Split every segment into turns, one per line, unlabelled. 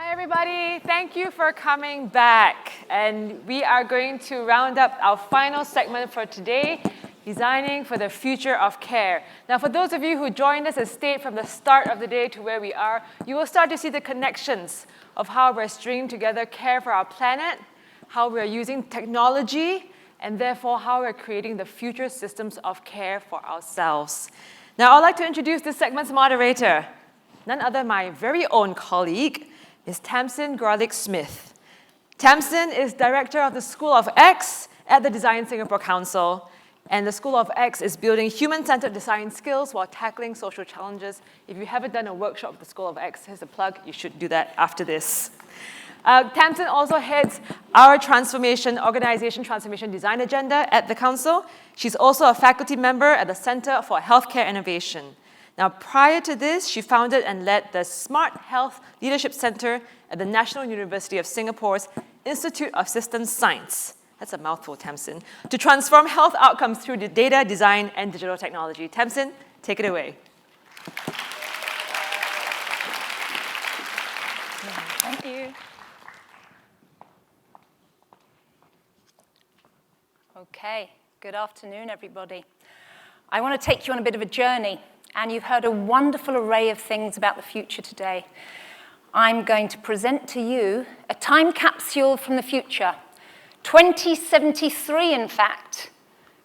Hi everybody, thank you for coming back. And we are going to round up our final segment for today, Designing for the Future of Care. Now for those of you who joined us and stayed from the start of the day to where we are, you will start to see the connections of how we're stringing together care for our planet, how we're using technology, and therefore how we're creating the future systems of care for ourselves. Now I'd like to introduce this segment's moderator, none other than my very own colleague, is Tamsin Greulich-Smith. Tamsin is director of the School of X at the DesignSingapore Council, and the School of X is building human-centered design skills while tackling social challenges. If you haven't done a workshop with the School of X, here's a plug, you should do that after this. Tamsin also heads our organization transformation design agenda at the Council. She's also a faculty member at the Center for Healthcare Innovation. Now, prior to this, she founded and led the Smart Health Leadership Center at the National University of Singapore's Institute of Systems Science. That's a mouthful, Tamsin. To transform health outcomes through the data, design, and digital technology. Tamsin, take it away.
Thank you. Okay, good afternoon, everybody. I want to take you on a bit of a journey. And you've heard a wonderful array of things about the future today. I'm going to present to you a time capsule from the future. 2073, in fact.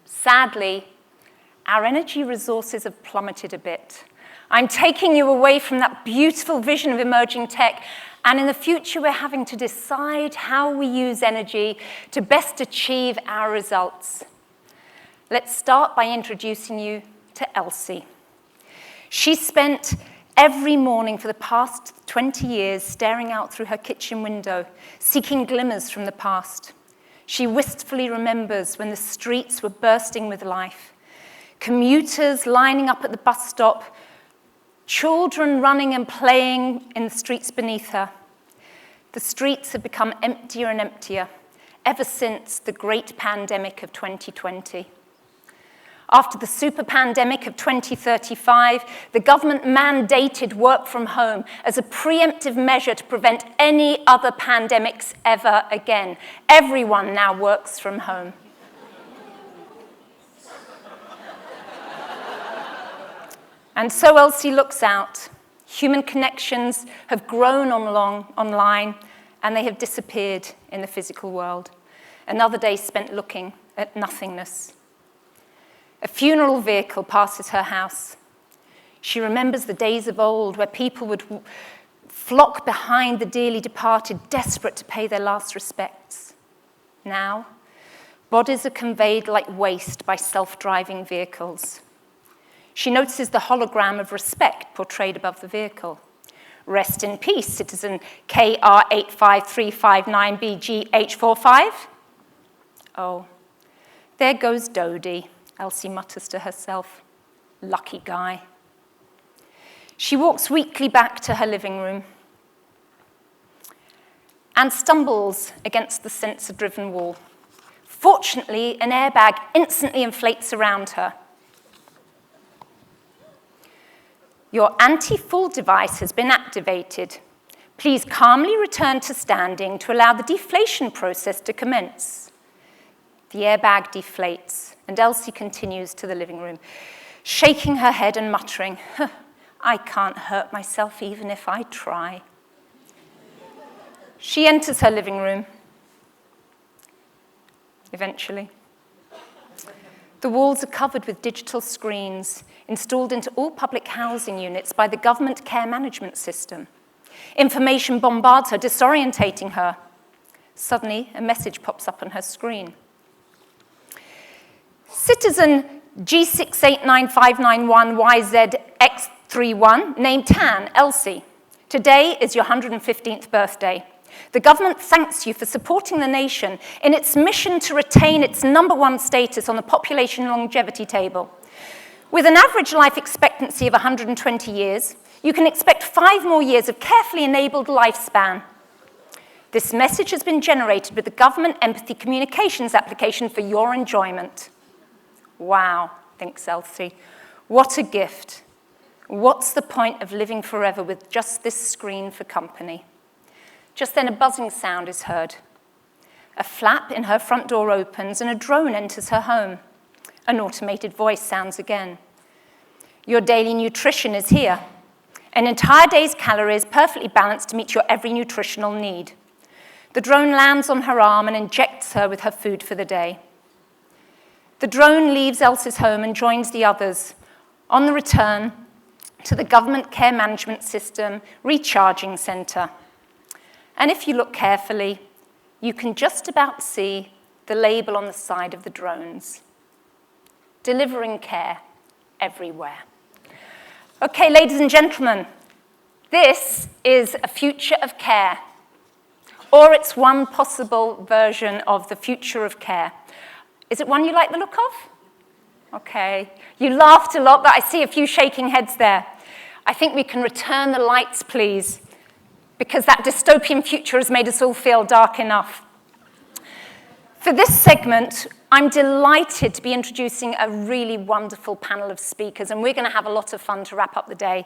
Sadly, our energy resources have plummeted a bit. I'm taking you away from that beautiful vision of emerging tech, and in the future, we're having to decide how we use energy to best achieve our results. Let's start by introducing you to Elsie. She spent every morning for the past 20 years staring out through her kitchen window, seeking glimmers from the past. She wistfully remembers when the streets were bursting with life, commuters lining up at the bus stop, children running and playing in the streets beneath her. The streets have become emptier and emptier ever since the great pandemic of 2020. After the super pandemic of 2035, the government mandated work from home as a preemptive measure to prevent any other pandemics ever again. Everyone now works from home. And so Elsie looks out. Human connections have grown online, and they have disappeared in the physical world. Another day spent looking at nothingness. A funeral vehicle passes her house. She remembers the days of old where people would flock behind the dearly departed, desperate to pay their last respects. Now, bodies are conveyed like waste by self-driving vehicles. She notices the hologram of respect portrayed above the vehicle. Rest in peace, citizen KR85359BGH45. Oh, there goes Dodie. Elsie mutters to herself, lucky guy. She walks weakly back to her living room and stumbles against the sensor-driven wall. Fortunately, an airbag instantly inflates around her. Your anti-fall device has been activated. Please calmly return to standing to allow the deflation process to commence. The airbag deflates, and Elsie continues to the living room, shaking her head and muttering, I can't hurt myself even if I try. She enters her living room, eventually. The walls are covered with digital screens installed into all public housing units by the government care management system. Information bombards her, disorientating her. Suddenly, a message pops up on her screen. Citizen G689591YZX31, named Tan, Elsie. Today is your 115th birthday. The government thanks you for supporting the nation in its mission to retain its #1 status on the population longevity table. With an average life expectancy of 120 years, you can expect 5 more years of carefully enabled lifespan. This message has been generated with the Government Empathy Communications application for your enjoyment. Wow, thinks Elsie. What a gift. What's the point of living forever with just this screen for company? Just then a buzzing sound is heard. A flap in her front door opens and a drone enters her home. An automated voice sounds again. Your daily nutrition is here. An entire day's calories perfectly balanced to meet your every nutritional need. The drone lands on her arm and injects her with her food for the day. The drone leaves Elsa's home and joins the others on the return to the government care management system recharging center. And if you look carefully, you can just about see the label on the side of the drones. Delivering care everywhere. Okay, ladies and gentlemen, this is a future of care, or it's one possible version of the future of care. Is it one you like the look of? Okay. You laughed a lot, but I see a few shaking heads there. I think we can return the lights, please, because that dystopian future has made us all feel dark enough. For this segment, I'm delighted to be introducing a really wonderful panel of speakers, and we're going to have a lot of fun to wrap up the day.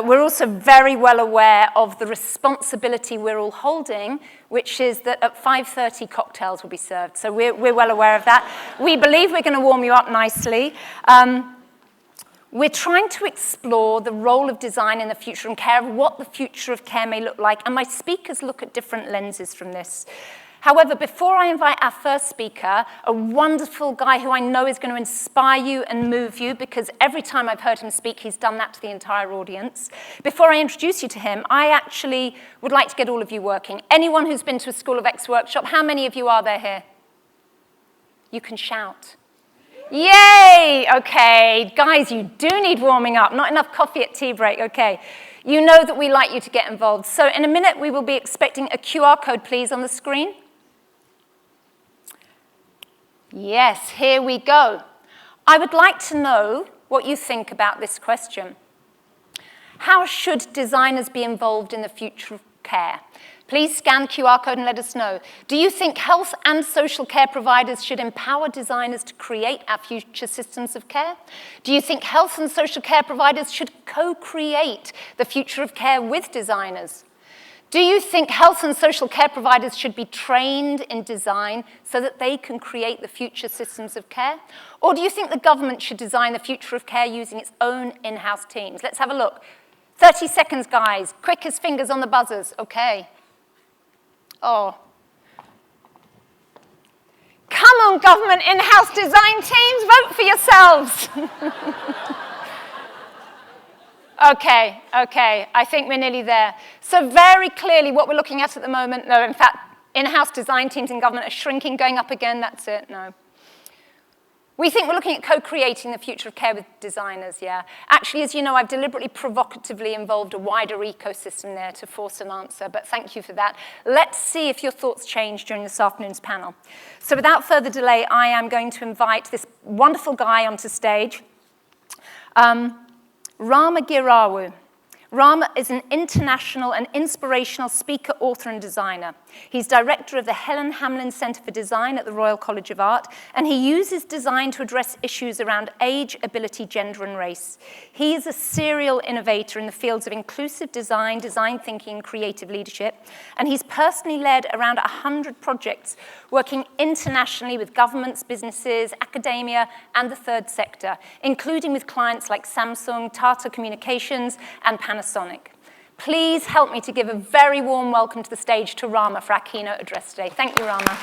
We're also very well aware of the responsibility we're all holding, which is that at 5:30 cocktails will be served. So we're well aware of that. We believe we're going to warm you up nicely. We're trying to explore the role of design in the future and care, of what the future of care may look like, and my speakers look at different lenses from this. However, before I invite our first speaker, a wonderful guy who I know is going to inspire you and move you, because every time I've heard him speak, he's done that to the entire audience. Before I introduce you to him, I actually would like to get all of you working. Anyone who's been to a School of X workshop, how many of you are there here? You can shout. Yay! Okay, guys, you do need warming up. Not enough coffee at tea break, okay. You know that we like you to get involved. So in a minute, we will be expecting a QR code, please, on the screen. Yes, here we go. I would like to know what you think about this question. How should designers be involved in the future of care? Please scan the QR code and let us know. Do you think health and social care providers should empower designers to create our future systems of care? Do you think health and social care providers should co-create the future of care with designers? Do you think health and social care providers should be trained in design so that they can create the future systems of care? Or do you think the government should design the future of care using its own in-house teams? Let's have a look. 30 seconds, guys. Quick as fingers on the buzzers. Okay. Oh. Come on, government in-house design teams, vote for yourselves. Okay, I think we're nearly there. So very clearly what we're looking at the moment, no, in fact, in-house design teams in government are shrinking, going up again, that's it, no. We think we're looking at co-creating the future of care with designers, yeah. Actually, as you know, I've deliberately provocatively involved a wider ecosystem there to force an answer, but thank you for that. Let's see if your thoughts change during this afternoon's panel. So without further delay, I am going to invite this wonderful guy onto stage. Rama Gheerawo. Rama is an international and inspirational speaker, author, and designer. He's director of the Helen Hamlin Center for Design at the Royal College of Art, and he uses design to address issues around age, ability, gender, and race. He is a serial innovator in the fields of inclusive design, design thinking, and creative leadership, and he's personally led around 100 projects working internationally with governments, businesses, academia, and the third sector, including with clients like Samsung, Tata Communications, and Panasonic. Please help me to give a very warm welcome to the stage to Rama for our keynote address today. Thank you, Rama.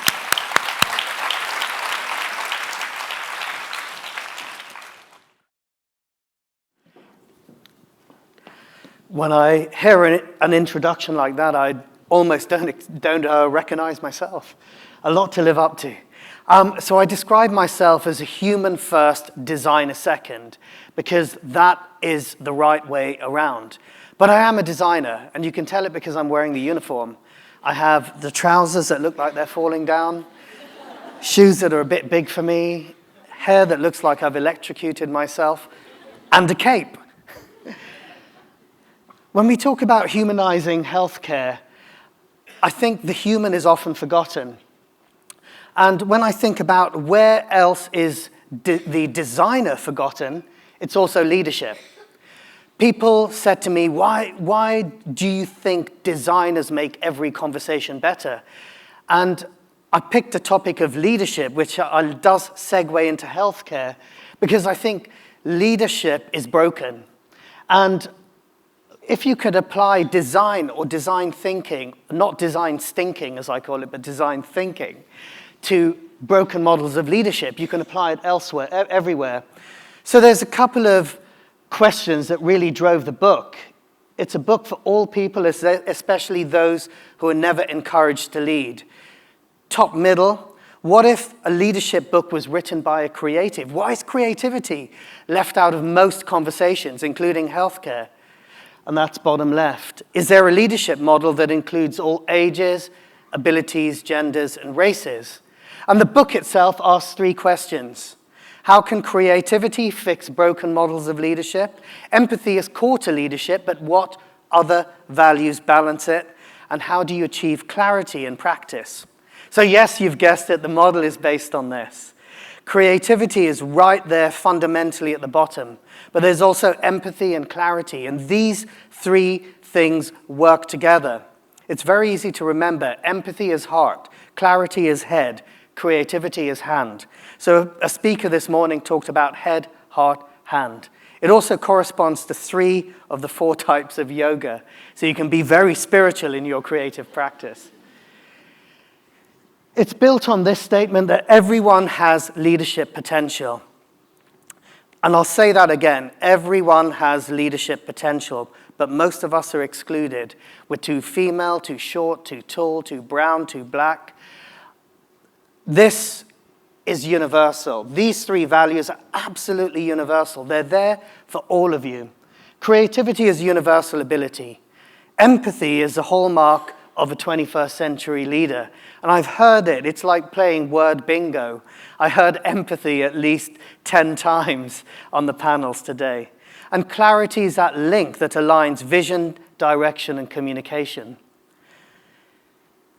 When I hear an introduction like that, I almost don't recognize myself. A lot to live up to. So I describe myself as a human first, designer second, because that is the right way around. But I am a designer, and you can tell it because I'm wearing the uniform. I have the trousers that look like they're falling down, shoes that are a bit big for me, hair that looks like I've electrocuted myself, and a cape. When we talk about humanizing healthcare, I think the human is often forgotten. And when I think about where else is the designer forgotten, it's also leadership. people said to me, why do you think designers make every conversation better? And I picked a topic of leadership, which does segue into healthcare, because I think leadership is broken. And if you could apply design or design thinking, not design stinking as I call it, but design thinking, to broken models of leadership, you can apply it elsewhere, everywhere. So there's a couple of questions that really drove the book. It's a book for all people, especially those who are never encouraged to lead. Top middle, what if a leadership book was written by a creative? Why is creativity left out of most conversations, including healthcare? And that's bottom left. Is there a leadership model that includes all ages, abilities, genders, and races? And the book itself asks 3 questions. How can creativity fix broken models of leadership? Empathy is core to leadership, but what other values balance it? And how do you achieve clarity in practice? So yes, you've guessed it, the model is based on this. Creativity is right there fundamentally at the bottom, but there's also empathy and clarity, and these 3 things work together. It's very easy to remember. Empathy is heart, clarity is head, creativity is hand. So a speaker this morning talked about head, heart, hand. It also corresponds to 3 of the 4 types of yoga, so you can be very spiritual in your creative practice. It's built on this statement that everyone has leadership potential. And I'll say that again, everyone has leadership potential, but most of us are excluded. We're too female, too short, too tall, too brown, too black. This is universal. These 3 values are absolutely universal. They're there for all of you. Creativity is universal ability. Empathy is the hallmark of a 21st century leader. And I've heard it. It's like playing word bingo. I heard empathy at least 10 times on the panels today. And clarity is that link that aligns vision, direction, and communication.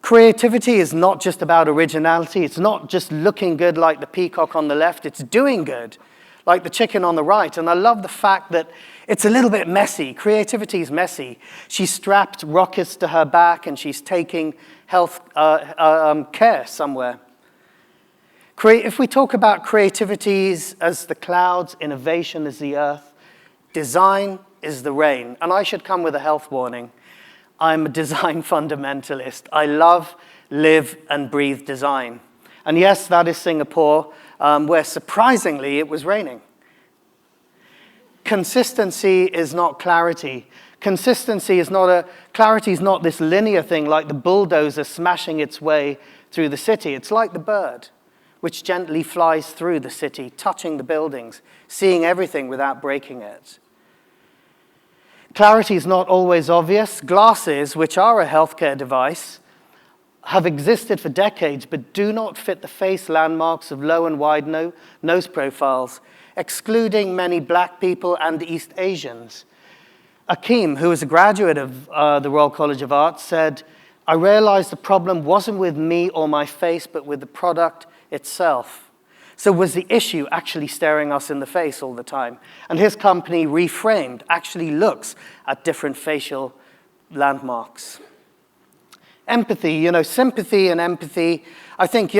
Creativity is not just about originality. It's not just looking good like the peacock on the left. It's doing good like the chicken on the right. And I love the fact that it's a little bit messy. Creativity is messy. She's strapped rockets to her back and she's taking health care somewhere. If we talk about creativity as the clouds, innovation is the earth, design is the rain. And I should come with a health warning. I'm a design fundamentalist. I love, live, and breathe design. And yes, that is Singapore, where surprisingly it was raining. Consistency is not clarity. Clarity is not this linear thing like the bulldozer smashing its way through the city. It's like the bird, which gently flies through the city, touching the buildings, seeing everything without breaking it. Clarity is not always obvious. Glasses, which are a healthcare device, have existed for decades, but do not fit the face landmarks of low and wide nose profiles, excluding many black people and East Asians. Akeem, who was a graduate of the Royal College of Art, said, "I realized the problem wasn't with me or my face, but with the product itself." So was the issue actually staring us in the face all the time? And his company, Reframed, actually looks at different facial landmarks. Empathy, sympathy and empathy. I think,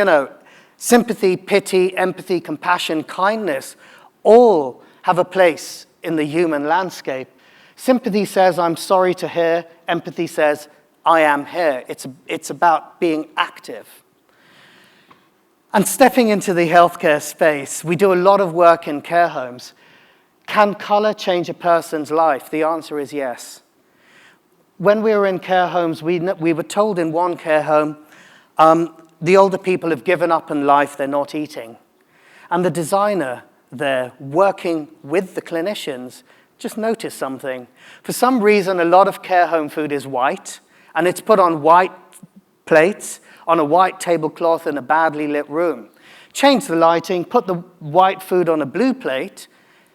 sympathy, pity, empathy, compassion, kindness, all have a place in the human landscape. Sympathy says, I'm sorry to hear. Empathy says, I am here. It's about being active. And stepping into the healthcare space, we do a lot of work in care homes. Can color change a person's life? The answer is yes. When we were in care homes, we were told in one care home, the older people have given up on life, they're not eating. And the designer there, working with the clinicians, just noticed something. For some reason, a lot of care home food is white, and it's put on white plates, on a white tablecloth in a badly lit room. Change the lighting, put the white food on a blue plate,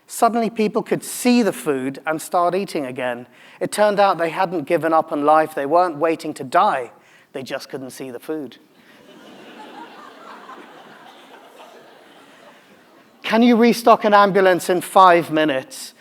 suddenly people could see the food and start eating again. It turned out they hadn't given up on life, they weren't waiting to die, they just couldn't see the food. Can you restock an ambulance in 5 minutes?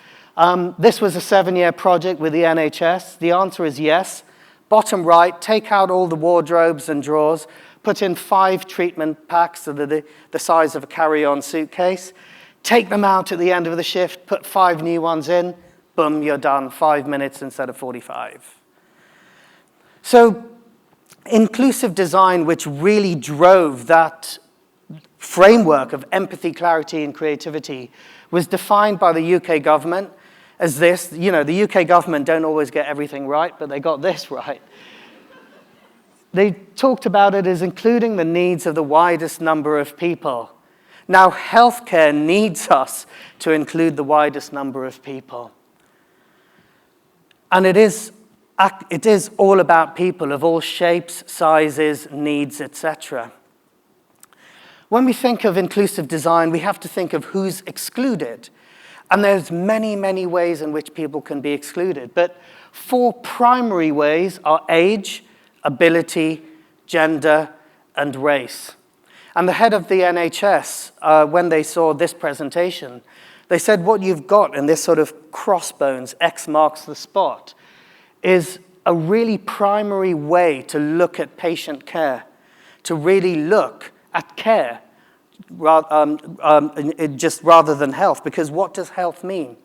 This was a 7-year project with the NHS. The answer is yes. Bottom right, take out all the wardrobes and drawers, put in 5 treatment packs that are the size of a carry-on suitcase, take them out at the end of the shift, put 5 new ones in, boom, you're done, 5 minutes instead of 45. So inclusive design, which really drove that framework of empathy, clarity, and creativity, was defined by the UK government as this. You know, the UK government don't always get everything right, but they got this right. They talked about it as including the needs of the widest number of people. Now, healthcare needs us to include the widest number of people. And it is all about people of all shapes, sizes, needs, etc. When we think of inclusive design, we have to think of who's excluded. And there's many, many ways in which people can be excluded. But 4 primary ways are age, ability, gender, and race. And the head of the NHS, when they saw this presentation, they said what you've got in this sort of crossbones, X marks the spot, is a really primary way to look at patient care, to really look at care, just rather than health. Because what does health mean?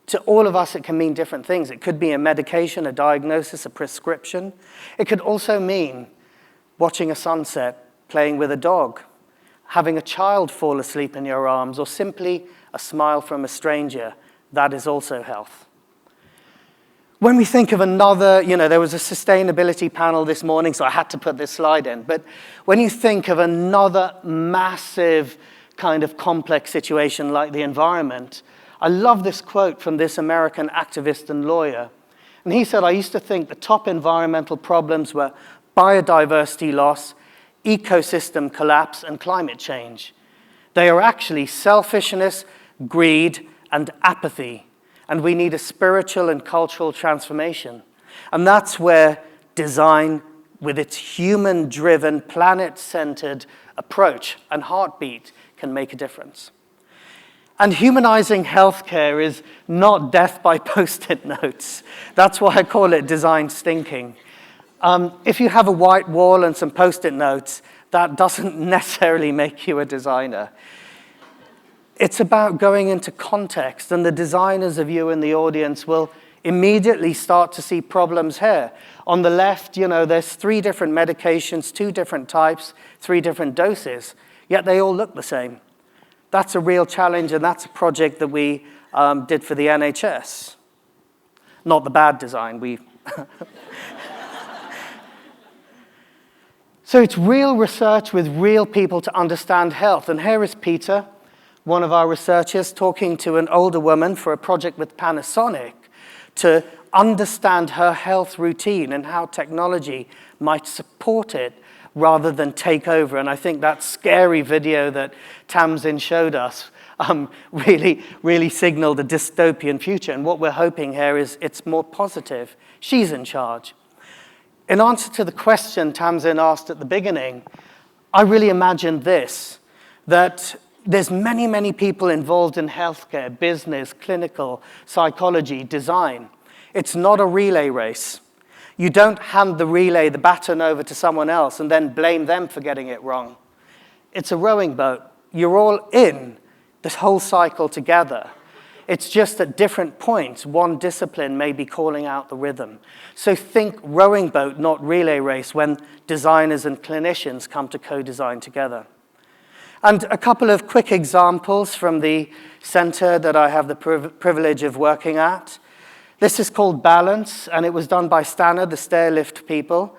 To all of us, it can mean different things. It could be a medication, a diagnosis, a prescription. It could also mean watching a sunset, playing with a dog, having a child fall asleep in your arms, or simply a smile from a stranger. That is also health. When we think of another, there was a sustainability panel this morning, so I had to put this slide in. But when you think of another massive kind of complex situation like the environment, I love this quote from this American activist and lawyer. And he said, I used to think the top environmental problems were biodiversity loss, ecosystem collapse, and climate change. They are actually selfishness, greed, and apathy. And we need a spiritual and cultural transformation. And that's where design, with its human-driven, planet-centered approach and heartbeat, can make a difference. And humanizing healthcare is not death by post-it notes. That's why I call it design stinking. If you have a white wall and some post-it notes, that doesn't necessarily make you a designer. It's about going into context, and the designers of you in the audience will immediately start to see problems here. On the left, there's 3 different medications, 2 different types, 3 different doses, yet they all look the same. That's a real challenge, and that's a project that we did for the NHS. Not the bad design. So it's real research with real people to understand health. And here is Peter, one of our researchers, talking to an older woman for a project with Panasonic to understand her health routine and how technology might support it rather than take over. And I think that scary video that Tamsin showed us really signaled a dystopian future. And what we're hoping here is it's more positive. She's in charge. In answer to the question Tamsin asked at the beginning, I really imagined this, that there's many, many people involved in healthcare, business, clinical, psychology, design. It's not a relay race. You don't hand the baton over to someone else and then blame them for getting it wrong. It's a rowing boat. You're all in this whole cycle together. It's just at different points, one discipline may be calling out the rhythm. So think rowing boat, not relay race, when designers and clinicians come to co-design together. And a couple of quick examples from the center that I have the privilege of working at. This is called Balance, and it was done by Stanner, the stairlift people.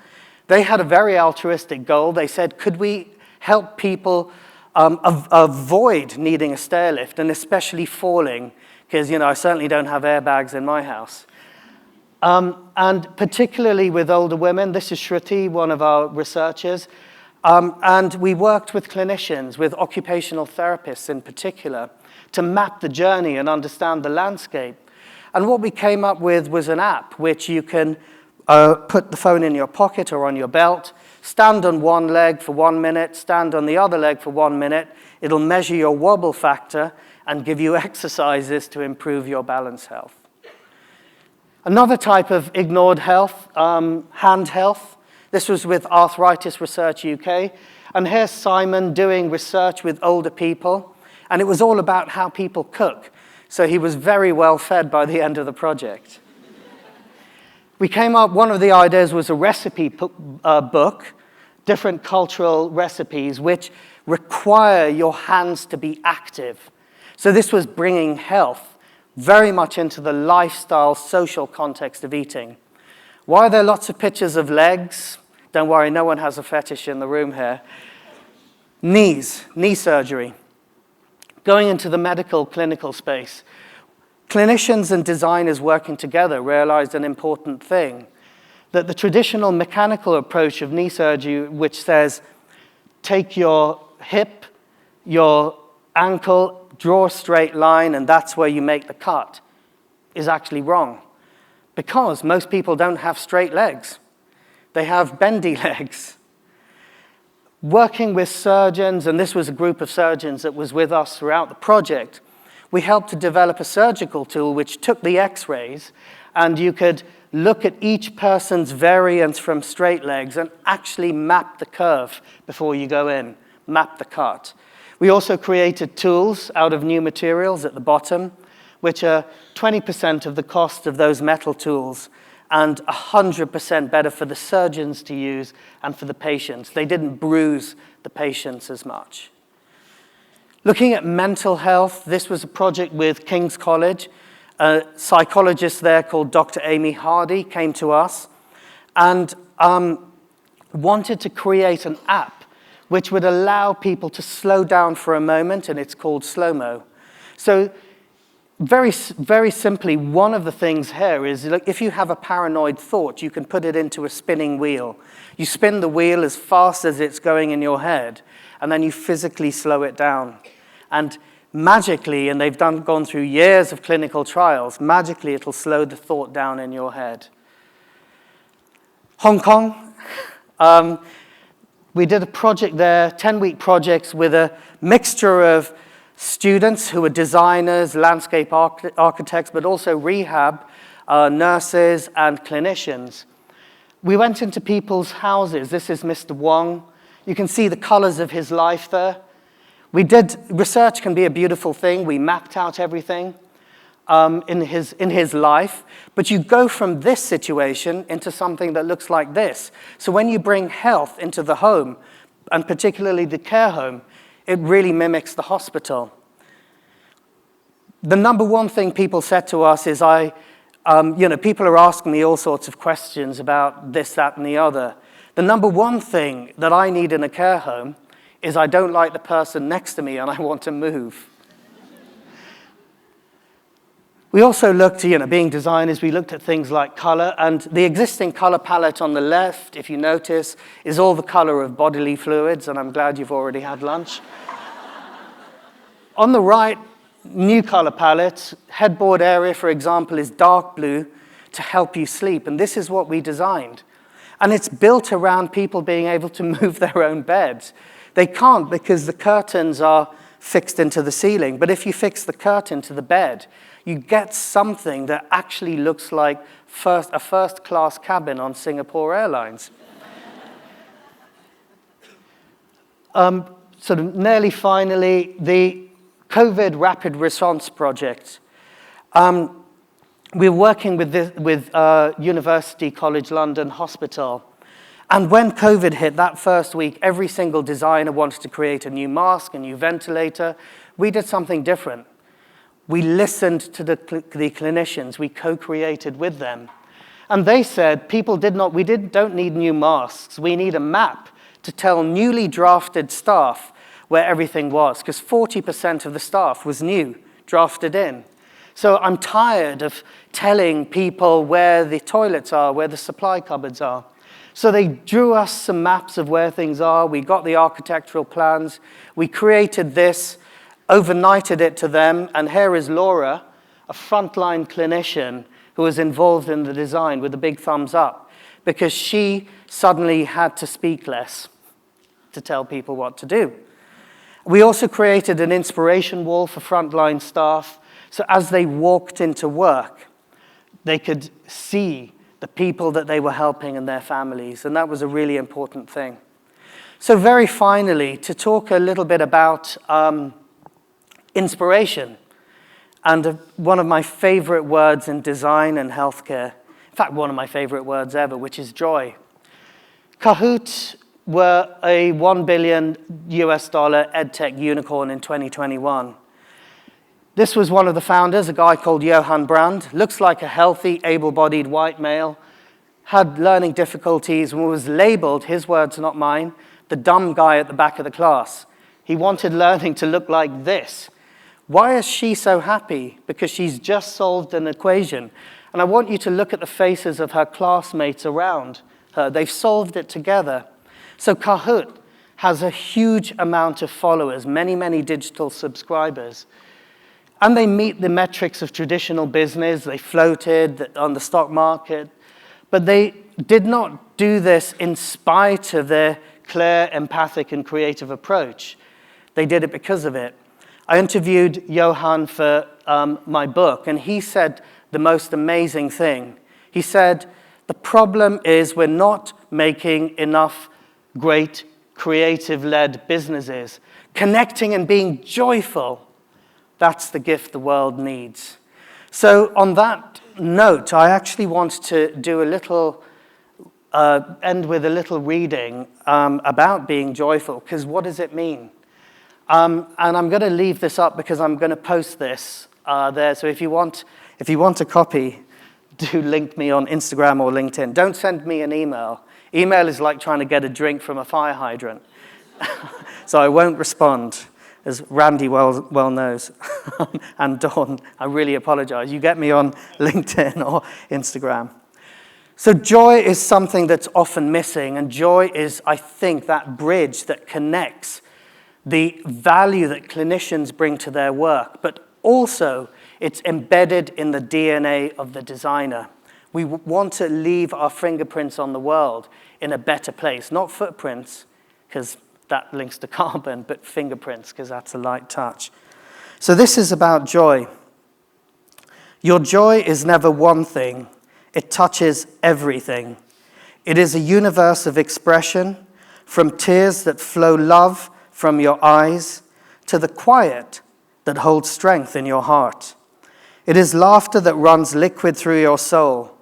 They had a very altruistic goal. They said, could we help people avoid needing a stairlift, and especially falling, because I certainly don't have airbags in my house. And particularly with older women, this is Shruti, one of our researchers, and we worked with clinicians, with occupational therapists in particular, to map the journey and understand the landscape. And what we came up with was an app which you can put the phone in your pocket or on your belt, stand on one leg for 1 minute, stand on the other leg for 1 minute. It'll measure your wobble factor, and give you exercises to improve your balance health. Another type of ignored health, hand health. This was with Arthritis Research UK. And here's Simon doing research with older people. And it was all about how people cook. So he was very well fed by the end of the project. We came up, one of the ideas was a recipe book, different cultural recipes, which require your hands to be active. So this was bringing health very much into the lifestyle, social context of eating. Why are there lots of pictures of legs? Don't worry, no one has a fetish in the room here. Knees, knee surgery. Going into the medical clinical space. Clinicians and designers working together realized an important thing, that the traditional mechanical approach of knee surgery, which says, take your hip, your ankle, draw a straight line, and that's where you make the cut, is actually wrong. Because most people don't have straight legs. They have bendy legs. Working with surgeons, and this was a group of surgeons that was with us throughout the project, we helped to develop a surgical tool which took the x-rays, and you could look at each person's variance from straight legs and actually map the curve before you go in, map the cut. We also created tools out of new materials at the bottom, which are 20% of the cost of those metal tools and 100% better for the surgeons to use and for the patients. They didn't bruise the patients as much. Looking at mental health, this was a project with King's College. A psychologist there called Dr. Amy Hardy came to us and wanted to create an app which would allow people to slow down for a moment, and it's called Slow-Mo. So very, very simply, one of the things here is, look, if you have a paranoid thought, you can put it into a spinning wheel. You spin the wheel as fast as it's going in your head, and then you physically slow it down. And magically, and they've gone through years of clinical trials, magically it'll slow the thought down in your head. Hong Kong, we did a project there, 10-week projects with a mixture of students who were designers, landscape architects, but also rehab, nurses, and clinicians. We went into people's houses. This is Mr. Wong. You can see the colors of his life there. Research can be a beautiful thing. We mapped out everything in his life. But you go from this situation into something that looks like this. So when you bring health into the home, and particularly the care home, it really mimics the hospital. The number one thing people said to us is, people are asking me all sorts of questions about this, that, and the other. The number one thing that I need in a care home is I don't like the person next to me and I want to move. We also looked, being designers, we looked at things like color, and the existing color palette on the left, if you notice, is all the color of bodily fluids, and I'm glad you've already had lunch. On the right, new color palettes. Headboard area, for example, is dark blue to help you sleep, and this is what we designed. And it's built around people being able to move their own beds. They can't because the curtains are fixed into the ceiling, but if you fix the curtain to the bed, you get something that actually looks like a first-class cabin on Singapore Airlines. Sort of nearly finally, the COVID Rapid Response Project. We're working with University College London Hospital. And when COVID hit that first week, every single designer wanted to create a new mask, a new ventilator. We did something different. We listened to the clinicians. We co-created with them. And they said, don't need new masks. We need a map to tell newly drafted staff where everything was, because 40% of the staff was new, drafted in. So I'm tired of telling people where the toilets are, where the supply cupboards are. So they drew us some maps of where things are. We got the architectural plans. We created this, overnighted it to them, and here is Laura, a frontline clinician who was involved in the design with a big thumbs up, because she suddenly had to speak less to tell people what to do. We also created an inspiration wall for frontline staff, so as they walked into work, they could see the people that they were helping and their families, and that was a really important thing. So very finally, to talk a little bit about inspiration, and one of my favorite words in design and healthcare, in fact, one of my favorite words ever, which is joy. Kahoot! Were a $1 billion EdTech unicorn in 2021. This was one of the founders, a guy called Johan Brand, looks like a healthy, able-bodied white male, had learning difficulties and was labeled, his words, not mine, the dumb guy at the back of the class. He wanted learning to look like this. Why is she so happy? Because she's just solved an equation. And I want you to look at the faces of her classmates around her. They've solved it together. So Kahoot! Has a huge amount of followers, many, many digital subscribers. And they meet the metrics of traditional business. They floated on the stock market. But they did not do this in spite of their clear, empathic, and creative approach. They did it because of it. I interviewed Johan for my book, and he said the most amazing thing. He said, the problem is we're not making enough great creative-led businesses. Connecting and being joyful, that's the gift the world needs. So on that note, I actually want to do a little, end with a little reading about being joyful, because what does it mean? And I'm going to leave this up because I'm going to post this there. So if you want a copy, do link me on Instagram or LinkedIn. Don't send me an email. Email is like trying to get a drink from a fire hydrant. So I won't respond, as Randy well knows. And Dawn, I really apologize. You get me on LinkedIn or Instagram. So joy is something that's often missing, and joy is, I think, that bridge that connects the value that clinicians bring to their work, but also it's embedded in the DNA of the designer. We want to leave our fingerprints on the world in a better place, not footprints, because that links to carbon, but fingerprints, because that's a light touch. So this is about joy. Your joy is never one thing. It touches everything. It is a universe of expression, from tears that flow love from your eyes to the quiet that holds strength in your heart. It is laughter that runs liquid through your soul.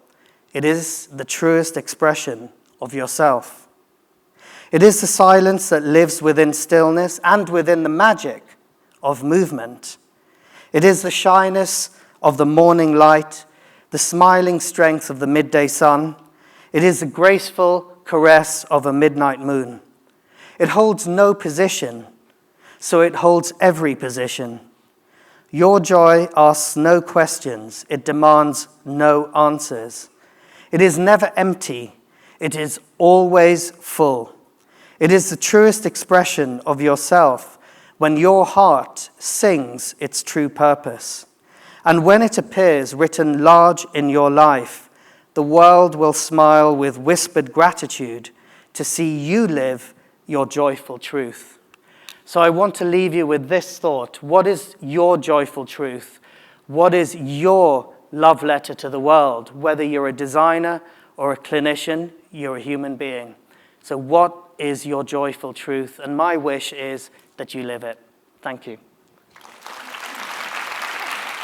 It is the truest expression of yourself. It is the silence that lives within stillness and within the magic of movement. It is the shyness of the morning light, the smiling strength of the midday sun. It is the graceful caress of a midnight moon. It holds no position, so it holds every position. Your joy asks no questions. It demands no answers. It is never empty. It is always full. It is the truest expression of yourself when your heart sings its true purpose. And when it appears written large in your life, the world will smile with whispered gratitude to see you live your joyful truth. So I want to leave you with this thought. What is your joyful truth? What is your love letter to the world? Whether you're a designer or a clinician, you're a human being. So what is your joyful truth? And my wish is that you live it. Thank you.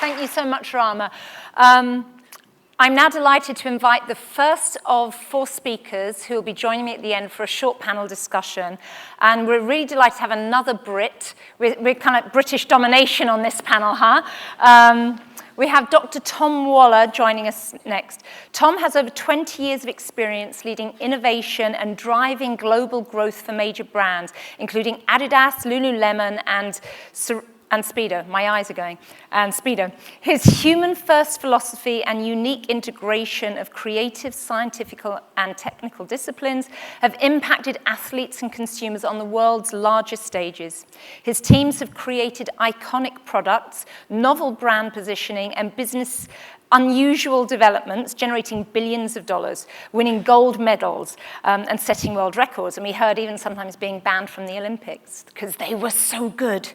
Thank you so much, Rama. I'm now delighted to invite the first of 4 speakers who will be joining me at the end for a short panel discussion. And we're really delighted to have another Brit. We're kind of British domination on this panel, huh? We have Dr. Tom Waller joining us next. Tom has over 20 years of experience leading innovation and driving global growth for major brands, including Adidas, Lululemon, and Speedo. My eyes are going. And Speedo. His human-first philosophy and unique integration of creative, scientific, and technical disciplines have impacted athletes and consumers on the world's largest stages. His teams have created iconic products, novel brand positioning, and business unusual developments, generating billions of dollars, winning gold medals, and setting world records. And we heard even sometimes being banned from the Olympics because they were so good.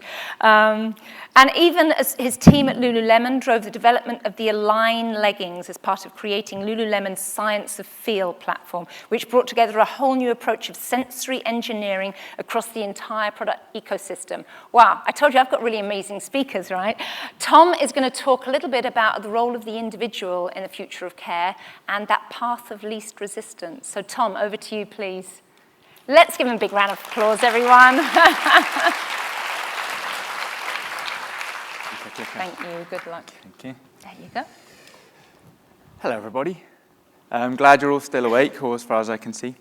And even as his team at Lululemon drove the development of the Align leggings as part of creating Lululemon's Science of Feel platform, which brought together a whole new approach of sensory engineering across the entire product ecosystem. Wow, I told you I've got really amazing speakers, right? Tom is going to talk a little bit about the role of the individual in the future of care and that path of least resistance. So Tom, over to you, please. Let's give him a big round of applause, everyone. Thank you, good luck.
Thank you.
There you go.
Hello, everybody. I'm glad you're all still awake, or as far as I can see.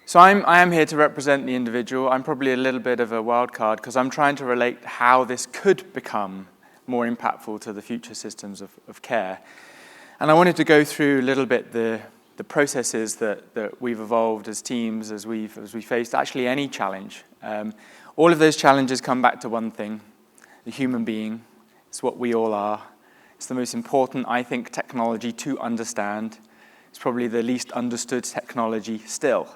So I am here to represent the individual. I'm probably a little bit of a wild card because I'm trying to relate how this could become more impactful to the future systems of care. And I wanted to go through a little bit the processes that we've evolved as teams as we faced actually any challenge. All of those challenges come back to one thing, the human being. It's what we all are. It's the most important, I think, technology to understand. It's probably the least understood technology still.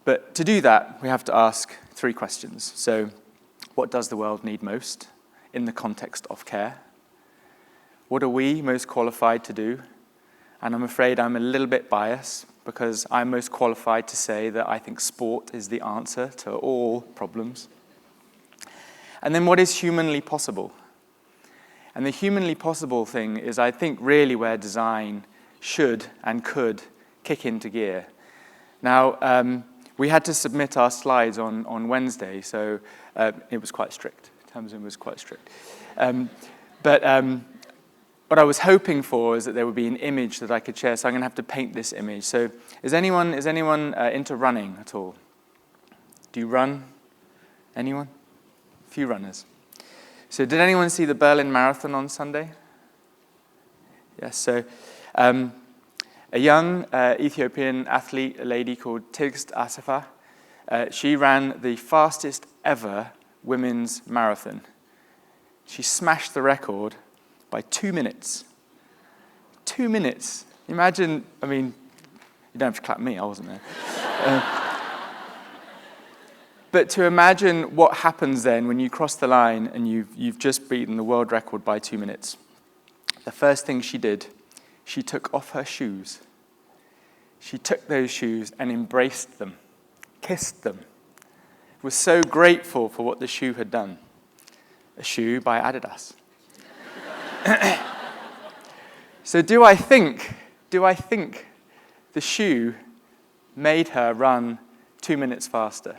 But to do that, we have to ask 3 questions. So, what does the world need most in the context of care? What are we most qualified to do? And I'm afraid I'm a little bit biased because I'm most qualified to say that I think sport is the answer to all problems. And then what is humanly possible? And the humanly possible thing is, I think, really where design should and could kick into gear. Now, we had to submit our slides on Wednesday, so it was quite strict. Tamsin was quite strict. But what I was hoping for is that there would be an image that I could share, so I'm going to have to paint this image. So is anyone into running at all? Do you run? Anyone? A few runners. So did anyone see the Berlin Marathon on Sunday? Yes, so a young Ethiopian athlete, a lady called Tigst Assefa, she ran the fastest ever women's marathon. She smashed the record by 2 minutes. 2 minutes. Imagine, I mean, you don't have to clap me, I wasn't there. But to imagine what happens then when you cross the line and you've just beaten the world record by 2 minutes. The first thing she did, she took off her shoes. She took those shoes and embraced them, kissed them. Was so grateful for what the shoe had done. A shoe by Adidas. So do I think the shoe made her run 2 minutes faster?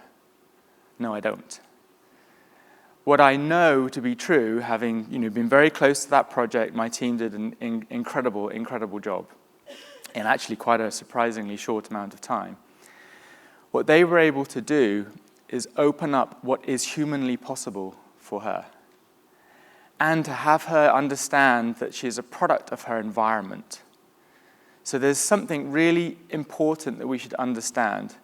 No, I don't. What I know to be true, having been very close to that project, my team did an incredible job in actually quite a surprisingly short amount of time. What they were able to do is open up what is humanly possible for her, and to have her understand that she is a product of her environment. So there's something really important that we should understand,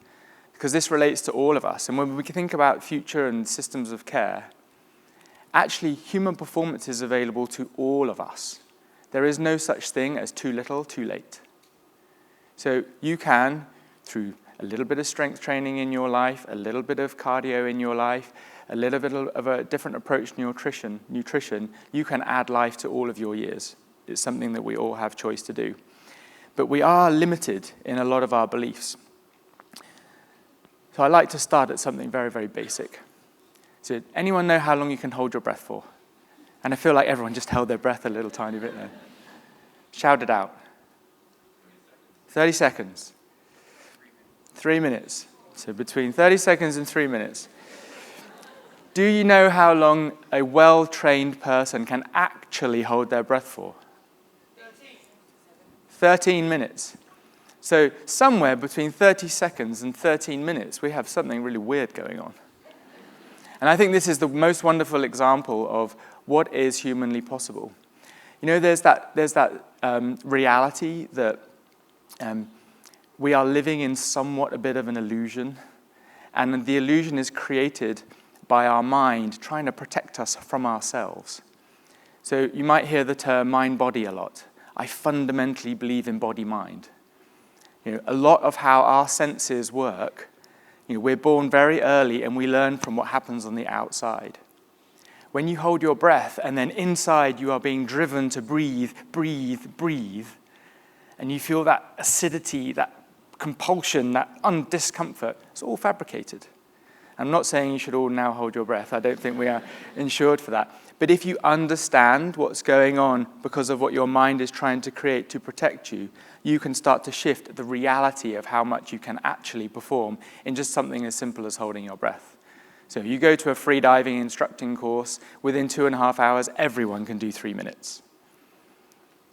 because this relates to all of us. And when we think about future and systems of care, actually human performance is available to all of us. There is no such thing as too little, too late. So you can, through a little bit of strength training in your life, a little bit of cardio in your life, a little bit of a different approach to nutrition, you can add life to all of your years. It's something that we all have choice to do. But we are limited in a lot of our beliefs. So I like to start at something very, very basic. So anyone know how long you can hold your breath for? And I feel like everyone just held their breath a little tiny bit there. Shout it out. 30 seconds. 3 minutes. So between 30 seconds and 3 minutes. Do you know how long a well-trained person can actually hold their breath for? 13 minutes. So somewhere between 30 seconds and 13 minutes, we have something really weird going on. And I think this is the most wonderful example of what is humanly possible. There's that reality that we are living in somewhat a bit of an illusion, and the illusion is created by our mind trying to protect us from ourselves. So you might hear the term mind-body a lot. I fundamentally believe in body-mind. A lot of how our senses work, we're born very early and we learn from what happens on the outside. When you hold your breath and then inside you are being driven to breathe, breathe, breathe, and you feel that acidity, that compulsion, that discomfort, it's all fabricated. I'm not saying you should all now hold your breath. I don't think we are insured for that. But if you understand what's going on because of what your mind is trying to create to protect you, you can start to shift the reality of how much you can actually perform in just something as simple as holding your breath. So you go to a free diving instructing course, within 2.5 hours, everyone can do 3 minutes.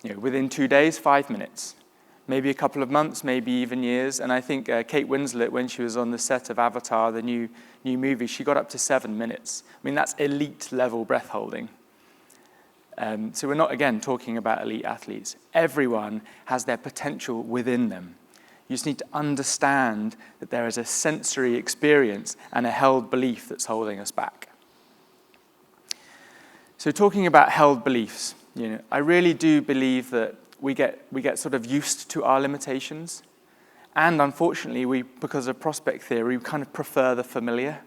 Within 2 days, 5 minutes. Maybe a couple of months, maybe even years. And I think Kate Winslet, when she was on the set of Avatar, the new movie, she got up to 7 minutes. I mean, that's elite level breath holding. So we're not, again, talking about elite athletes. Everyone has their potential within them. You just need to understand that there is a sensory experience and a held belief that's holding us back. So talking about held beliefs, I really do believe that we get sort of used to our limitations. And unfortunately, because of prospect theory, we kind of prefer the familiar.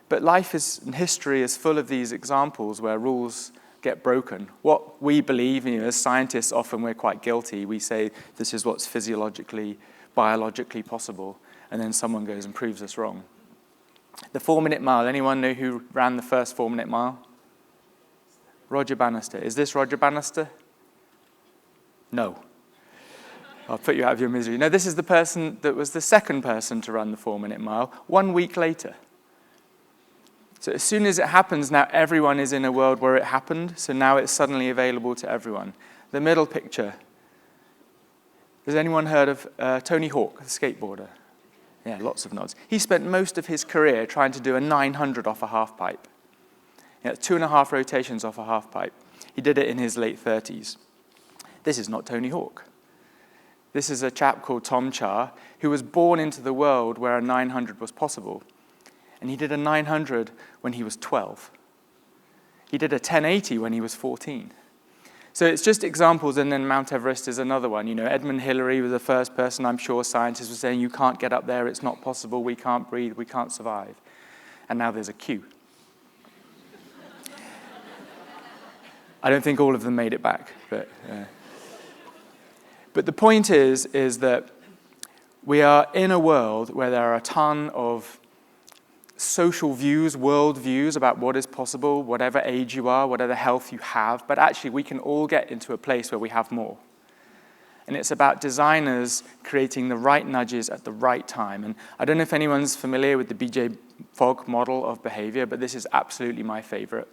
But life and history is full of these examples where rules get broken. What we believe, as scientists, often we're quite guilty. We say this is what's physiologically, biologically possible, and then someone goes and proves us wrong. The 4-minute mile, anyone know who ran the first 4-minute mile? Roger Bannister. Is this Roger Bannister? No. I'll put you out of your misery. No, this is the person that was the second person to run the 4-minute mile 1 week later. So as soon as it happens, now everyone is in a world where it happened, so now it's suddenly available to everyone. The middle picture. Has anyone heard of Tony Hawk, the skateboarder? Yeah, lots of nods. He spent most of his career trying to do a 900 off a half pipe. 2.5 rotations off a half pipe. He did it in his late 30s. This is not Tony Hawk. This is a chap called Tom Cha, who was born into the world where a 900 was possible. And he did a 900 when he was 12. He did a 1080 when he was 14. So it's just examples, and then Mount Everest is another one. Edmund Hillary was the first person, I'm sure scientists were saying, you can't get up there, it's not possible, we can't breathe, we can't survive. And now there's a queue. I don't think all of them made it back, but the point is that we are in a world where there are a ton of social views, world views about what is possible, whatever age you are, whatever health you have, but actually we can all get into a place where we have more. And it's about designers creating the right nudges at the right time. And I don't know if anyone's familiar with the BJ Fogg model of behavior, but this is absolutely my favorite,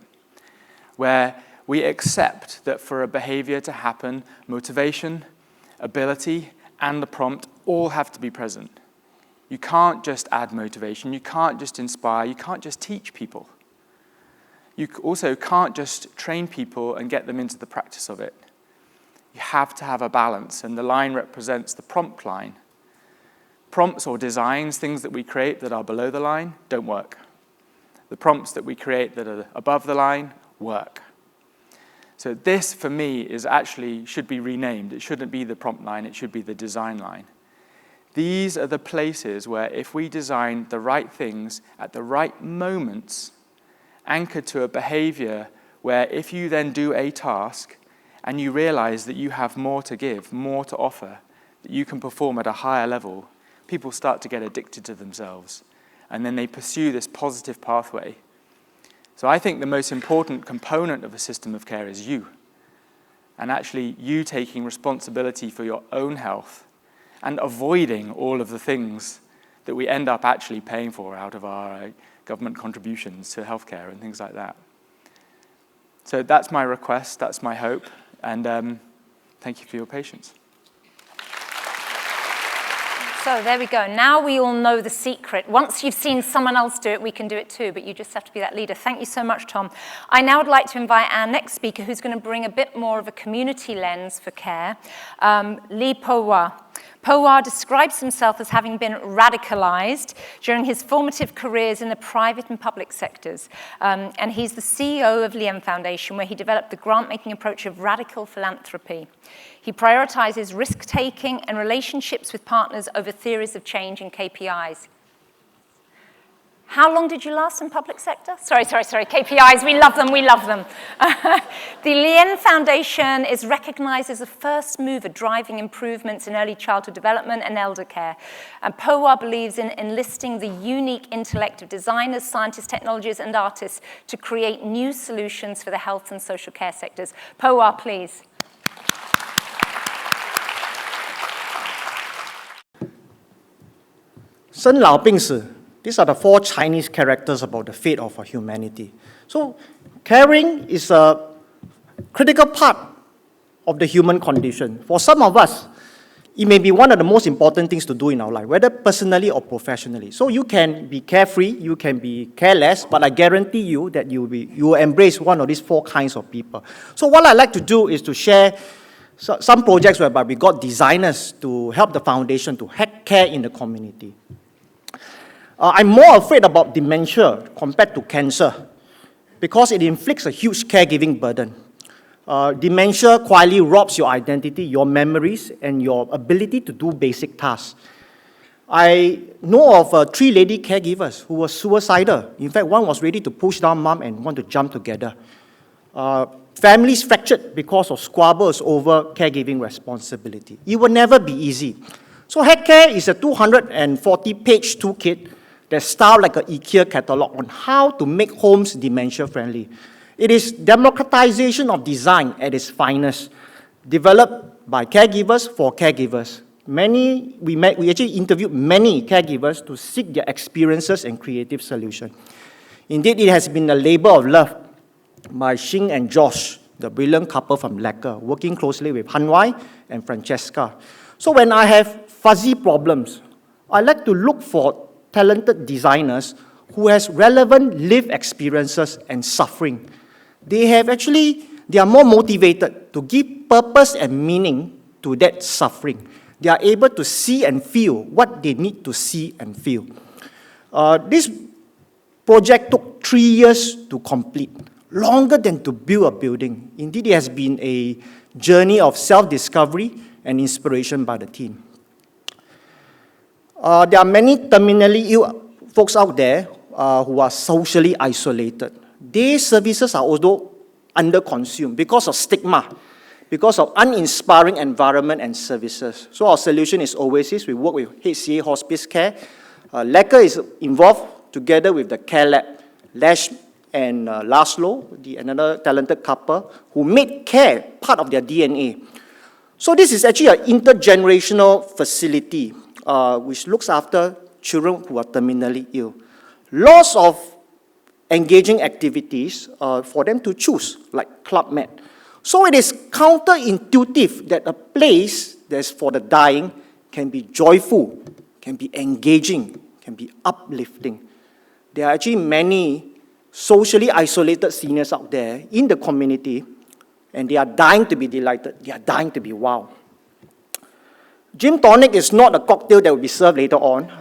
where we accept that for a behavior to happen, motivation, ability, and the prompt all have to be present. You can't just add motivation, you can't just inspire, you can't just teach people. You also can't just train people and get them into the practice of it. You have to have a balance, and the line represents the prompt line. Prompts or designs, things that we create that are below the line, don't work. The prompts that we create that are above the line work. So this, for me, should be renamed. It shouldn't be the prompt line, it should be the design line. These are the places where if we design the right things at the right moments, anchored to a behavior where if you then do a task and you realize that you have more to give, more to offer, that you can perform at a higher level, people start to get addicted to themselves. And then they pursue this positive pathway. So I think the most important component of a system of care is you. And actually you taking responsibility for your own health and avoiding all of the things that we end up actually paying for out of our government contributions to healthcare and things like that. So that's my request, that's my hope, and thank you for your patience.
So there we go. Now we all know the secret. Once you've seen someone else do it, we can do it too, but you just have to be that leader. Thank you so much, Tom. I now would like to invite our next speaker, who's going to bring a bit more of a community lens for care, Lee Po Wa. Powar describes himself as having been radicalized during his formative careers in the private and public sectors. And he's the CEO of Lien Foundation, where he developed the grant-making approach of radical philanthropy. He prioritizes risk-taking and relationships with partners over theories of change and KPIs. How long did you last in public sector? Sorry, KPIs, we love them. The Lien Foundation is recognized as a first mover driving improvements in early childhood development and elder care. And Powar believes in enlisting the unique intellect of designers, scientists, technologists, and artists to create new solutions for the health and social care sectors. Powar, please.
These are the 4 Chinese characters about the fate of humanity. So caring is a critical part of the human condition. For some of us, it may be one of the most important things to do in our life, whether personally or professionally. So you can be carefree, you can be careless, but I guarantee you that you will embrace one of these 4 kinds of people. So what I like to do is to share some projects whereby we got designers to help the foundation to hack care in the community. I'm more afraid about dementia compared to cancer because it inflicts a huge caregiving burden. Dementia quietly robs your identity, your memories, and your ability to do basic tasks. I know of 3 lady caregivers who were suicidal. In fact, one was ready to push down mom and want to jump together. Families fractured because of squabbles over caregiving responsibility. It will never be easy. So Hack Care is a 240-page toolkit that's styled like an IKEA catalog on how to make homes dementia-friendly. It is democratization of design at its finest, developed by caregivers for caregivers. We actually interviewed many caregivers to seek their experiences and creative solutions. Indeed, it has been a labor of love by Xing and Josh, the brilliant couple from Lecker, working closely with Hanwai and Francesca. So when I have fuzzy problems, I like to look for talented designers who has relevant lived experiences and suffering. They are more motivated to give purpose and meaning to that suffering. They are able to see and feel what they need to see and feel. This project took 3 years to complete, longer than to build a building. Indeed, it has been a journey of self-discovery and inspiration by the team. There are many terminally ill folks out there who are socially isolated. Their services are also under-consumed because of stigma, because of uninspiring environment and services. So our solution is Oasis. We work with HCA Hospice Care. Lecker is involved together with the Care Lab, Lash and Laszlo, another talented couple, who made care part of their DNA. So this is actually an intergenerational facility which looks after children who are terminally ill. Lots of engaging activities for them to choose, like Club Med. So it is counterintuitive that a place that's for the dying can be joyful, can be engaging, can be uplifting. There are actually many socially isolated seniors out there in the community, and they are dying to be delighted. They are dying to be wowed. Gin tonic is not a cocktail that will be served later on.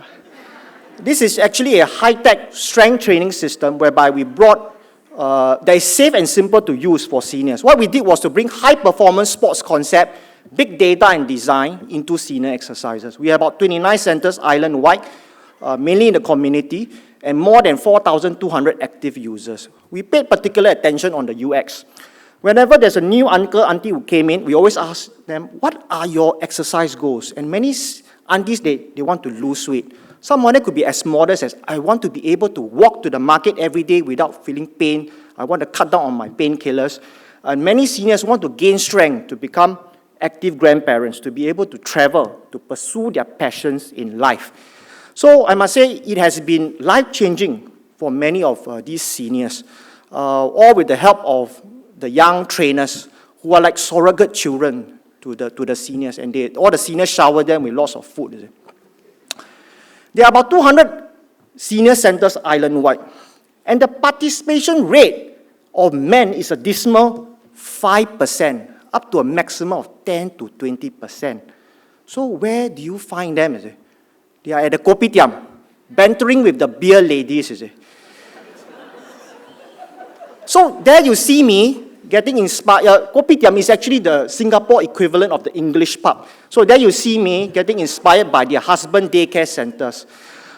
This is actually a high-tech strength training system whereby we brought that is safe and simple to use for seniors. What we did was to bring high-performance sports concept, big data and design into senior exercises. We have about 29 centers island-wide, mainly in the community, and more than 4,200 active users. We paid particular attention on the UX. Whenever there's a new uncle, auntie who came in, we always ask them, what are your exercise goals? And many aunties, they want to lose weight. Someone could be as modest as, I want to be able to walk to the market every day without feeling pain. I want to cut down on my painkillers. And many seniors want to gain strength to become active grandparents, to be able to travel, to pursue their passions in life. So I must say it has been life-changing for many of these seniors, all with the help of the young trainers who are like surrogate children to the seniors, and all the seniors shower them with lots of food. There are about 200 senior centers island-wide, and the participation rate of men is a dismal 5%, up to a maximum of 10 to 20%. So where do you find them? You see? They are at the kopitiam, bantering with the beer ladies. You see. So there you see me getting inspired. Kopitiam is actually the Singapore equivalent of the English pub. So there you see me getting inspired by their husband daycare centers.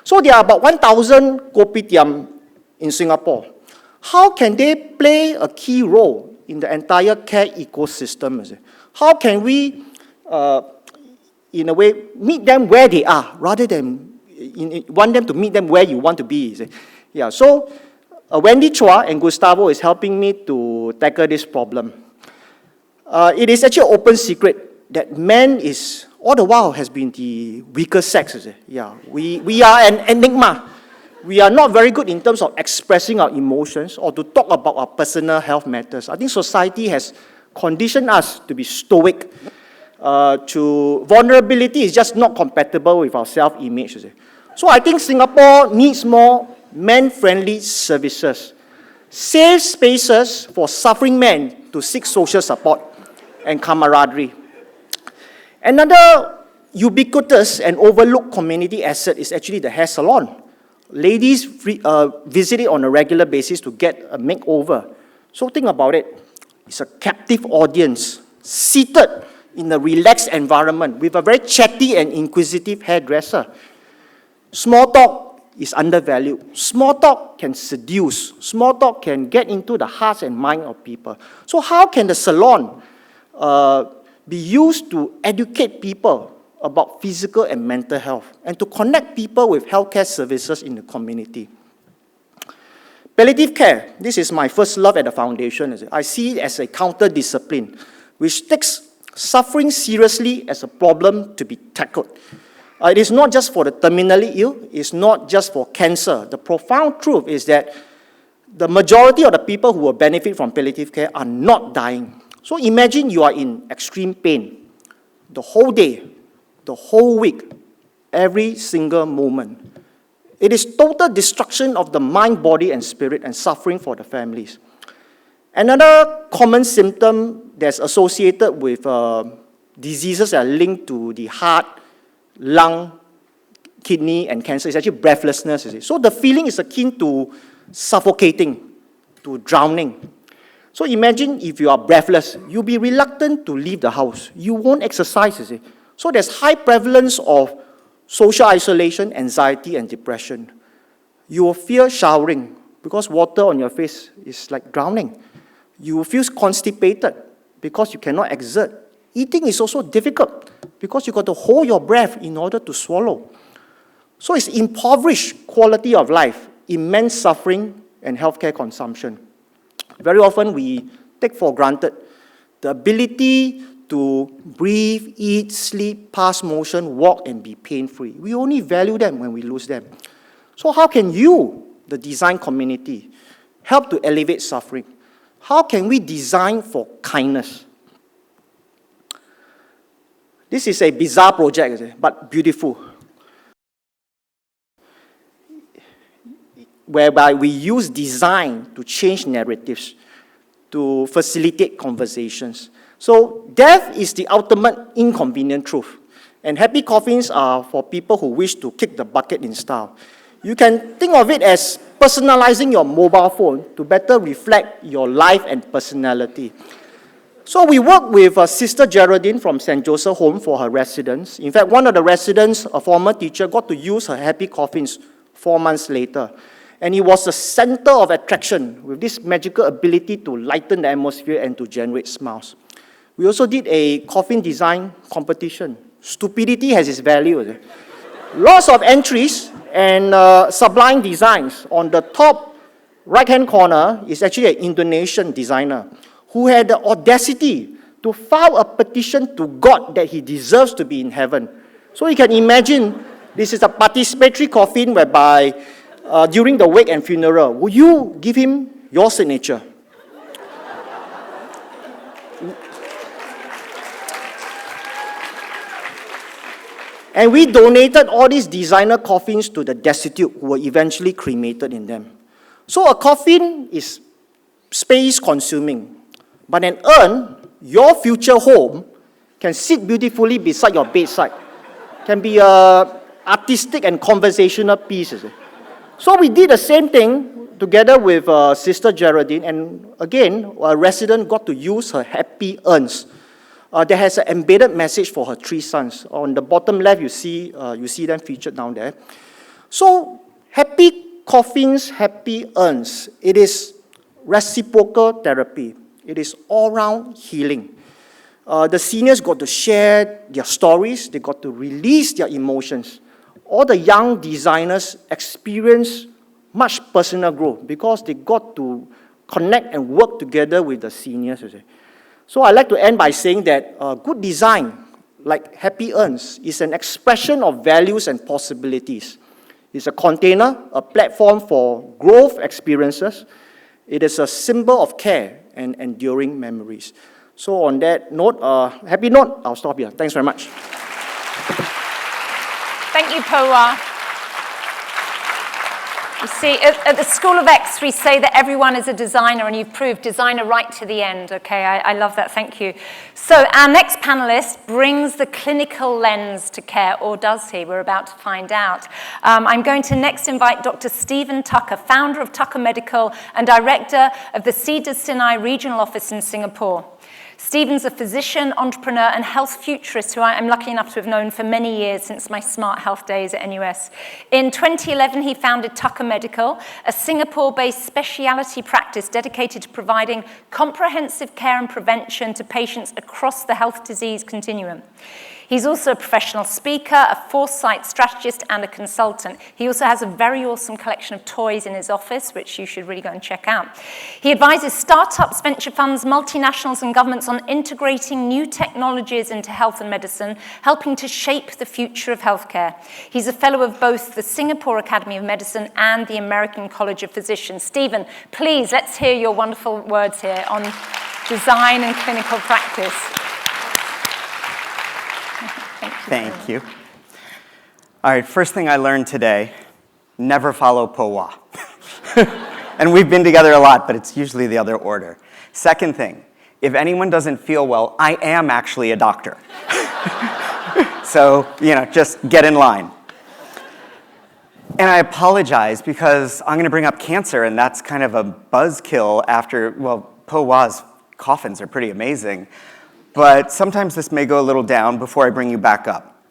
So there are about 1,000 kopitiam in Singapore. How can they play a key role in the entire care ecosystem? You see? How can we, in a way, meet them where they are, rather than want them to meet them where you want to be? You see? Yeah, so Wendy Chua and Gustavo is helping me to tackle this problem. It is actually an open secret that man is, all the while, has been the weaker sex. You see? Yeah, we are an enigma. We are not very good in terms of expressing our emotions or to talk about our personal health matters. I think society has conditioned us to be stoic. Vulnerability is just not compatible with our self-image. So I think Singapore needs more man-friendly services, safe spaces for suffering men to seek social support and camaraderie. Another ubiquitous and overlooked community asset is actually the hair salon. Ladies visit it on a regular basis to get a makeover. So think about it. It's a captive audience, seated in a relaxed environment with a very chatty and inquisitive hairdresser. Small talk is undervalued. Small talk can seduce. Small talk can get into the hearts and mind of people. So how can the salon be used to educate people about physical and mental health and to connect people with healthcare services in the community? Palliative care, this is my first love at the foundation. I see it as a counter-discipline, which takes suffering seriously as a problem to be tackled. It is not just for the terminally ill, it's not just for cancer. The profound truth is that the majority of the people who will benefit from palliative care are not dying. So imagine you are in extreme pain the whole day, the whole week, every single moment. It is total destruction of the mind, body, and spirit, and suffering for the families. Another common symptom that's associated with diseases that are linked to the heart, lung, kidney, and cancer is actually breathlessness. So the feeling is akin to suffocating, to drowning. So imagine if you are breathless, you'll be reluctant to leave the house. You won't exercise. So there's high prevalence of social isolation, anxiety, and depression. You will fear showering because water on your face is like drowning. You will feel constipated because you cannot exert. Eating is also difficult because you got to hold your breath in order to swallow. So it's impoverished quality of life, immense suffering, and healthcare consumption. Very often we take for granted the ability to breathe, eat, sleep, pass motion, walk, and be pain-free. We only value them when we lose them. So how can you, the design community, help to alleviate suffering? How can we design for kindness? This is a bizarre project, but beautiful, whereby we use design to change narratives, to facilitate conversations. So death is the ultimate inconvenient truth, and happy coffins are for people who wish to kick the bucket in style. You can think of it as personalizing your mobile phone to better reflect your life and personality. So we work with Sister Geraldine from St. Joseph Home for her residents. In fact, one of the residents, a former teacher, got to use her happy coffins 4 months later. And it was the center of attraction with this magical ability to lighten the atmosphere and to generate smiles. We also did a coffin design competition. Stupidity has its value. Lots of entries and sublime designs. On the top right-hand corner is actually an Indonesian designer who had the audacity to file a petition to God that he deserves to be in heaven. So you can imagine, this is a participatory coffin whereby during the wake and funeral, will you give him your signature? And we donated all these designer coffins to the destitute who were eventually cremated in them. So a coffin is space consuming, but an urn, your future home, can sit beautifully beside your bedside. Can be a artistic and conversational piece. So we did the same thing together with Sister Geraldine, and again, a resident got to use her happy urns. That has an embedded message for her 3 sons. On the bottom left, you see them featured down there. So happy coffins, happy urns. It is reciprocal therapy. It is all-round healing. The seniors got to share their stories. They got to release their emotions. All the young designers experience much personal growth because they got to connect and work together with the seniors. So I like to end by saying that good design, like happy urns, is an expression of values and possibilities. It's a container, a platform for growth experiences. It is a symbol of care and enduring memories. So on that note, happy note, I'll stop here. Thanks very much.
Thank you, Po-Wa. You see, at the School of X, we say that everyone is a designer, and you've proved designer right to the end, okay? I love that, thank you. So our next panelist brings the clinical lens to care, or does he? We're about to find out. I'm going to next invite Dr. Stephen Tucker, founder of Tucker Medical and director of the Cedars-Sinai Regional Office in Singapore. Stephen's a physician, entrepreneur, and health futurist who I'm lucky enough to have known for many years since my smart health days at NUS. In 2011, he founded Tucker Medical, a Singapore-based specialty practice dedicated to providing comprehensive care and prevention to patients across the health disease continuum. He's also a professional speaker, a foresight strategist, and a consultant. He also has a very awesome collection of toys in his office, which you should really go and check out. He advises startups, venture funds, multinationals, and governments on integrating new technologies into health and medicine, helping to shape the future of healthcare. He's a fellow of both the Singapore Academy of Medicine and the American College of Physicians. Stephen, please, let's hear your wonderful words here on design and clinical practice.
Thank you. All right, first thing I learned today, never follow Po-Wa. And we've been together a lot, but it's usually the other order. Second thing, if anyone doesn't feel well, I am actually a doctor. So, just get in line. And I apologize because I'm going to bring up cancer, and that's kind of a buzzkill after, Po-Wa's coffins are pretty amazing. But sometimes this may go a little down before I bring you back up.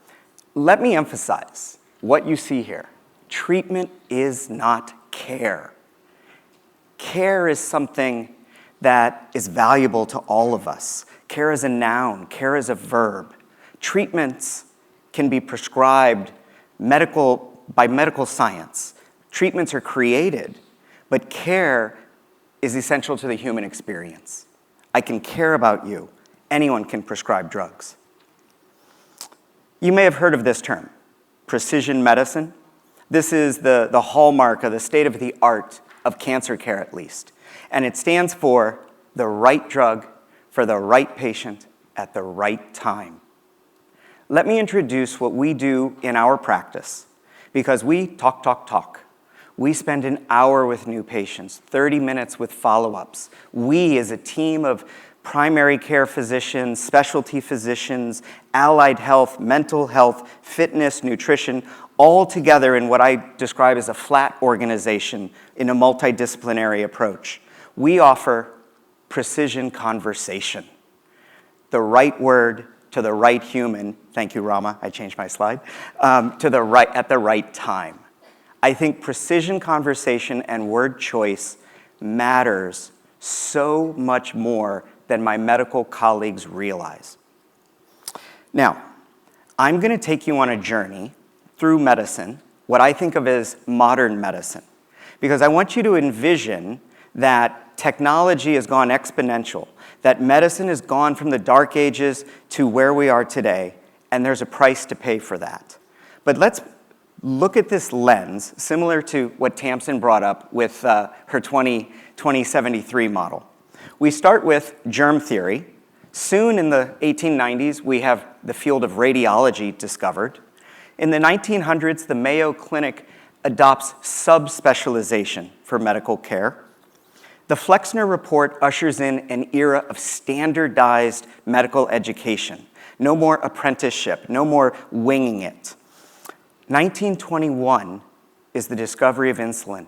Let me emphasize what you see here. Treatment is not care. Care is something that is valuable to all of us. Care is a noun. Care is a verb. Treatments can be prescribed by medical science. Treatments are created, but care is essential to the human experience. I can care about you. Anyone can prescribe drugs. You may have heard of this term, precision medicine. This is the hallmark of the state of the art of cancer care, at least. And it stands for the right drug for the right patient at the right time. Let me introduce what we do in our practice, because we talk. We spend an hour with new patients, 30 minutes with follow-ups. We, as a team of primary care physicians, specialty physicians, allied health, mental health, fitness, nutrition, all together in what I describe as a flat organization in a multidisciplinary approach. We offer precision conversation. The right word to the right human, thank you, Rama, I changed my slide, at the right time. I think precision conversation and word choice matters so much more than my medical colleagues realize. Now, I'm going to take you on a journey through medicine, what I think of as modern medicine, because I want you to envision that technology has gone exponential, that medicine has gone from the dark ages to where we are today, and there's a price to pay for that. But let's look at this lens, similar to what Tamsin brought up with her 2073 model. We start with germ theory. Soon in the 1890s, we have the field of radiology discovered. In the 1900s, the Mayo Clinic adopts subspecialization for medical care. The Flexner Report ushers in an era of standardized medical education. No more apprenticeship. No more winging it. 1921 is the discovery of insulin.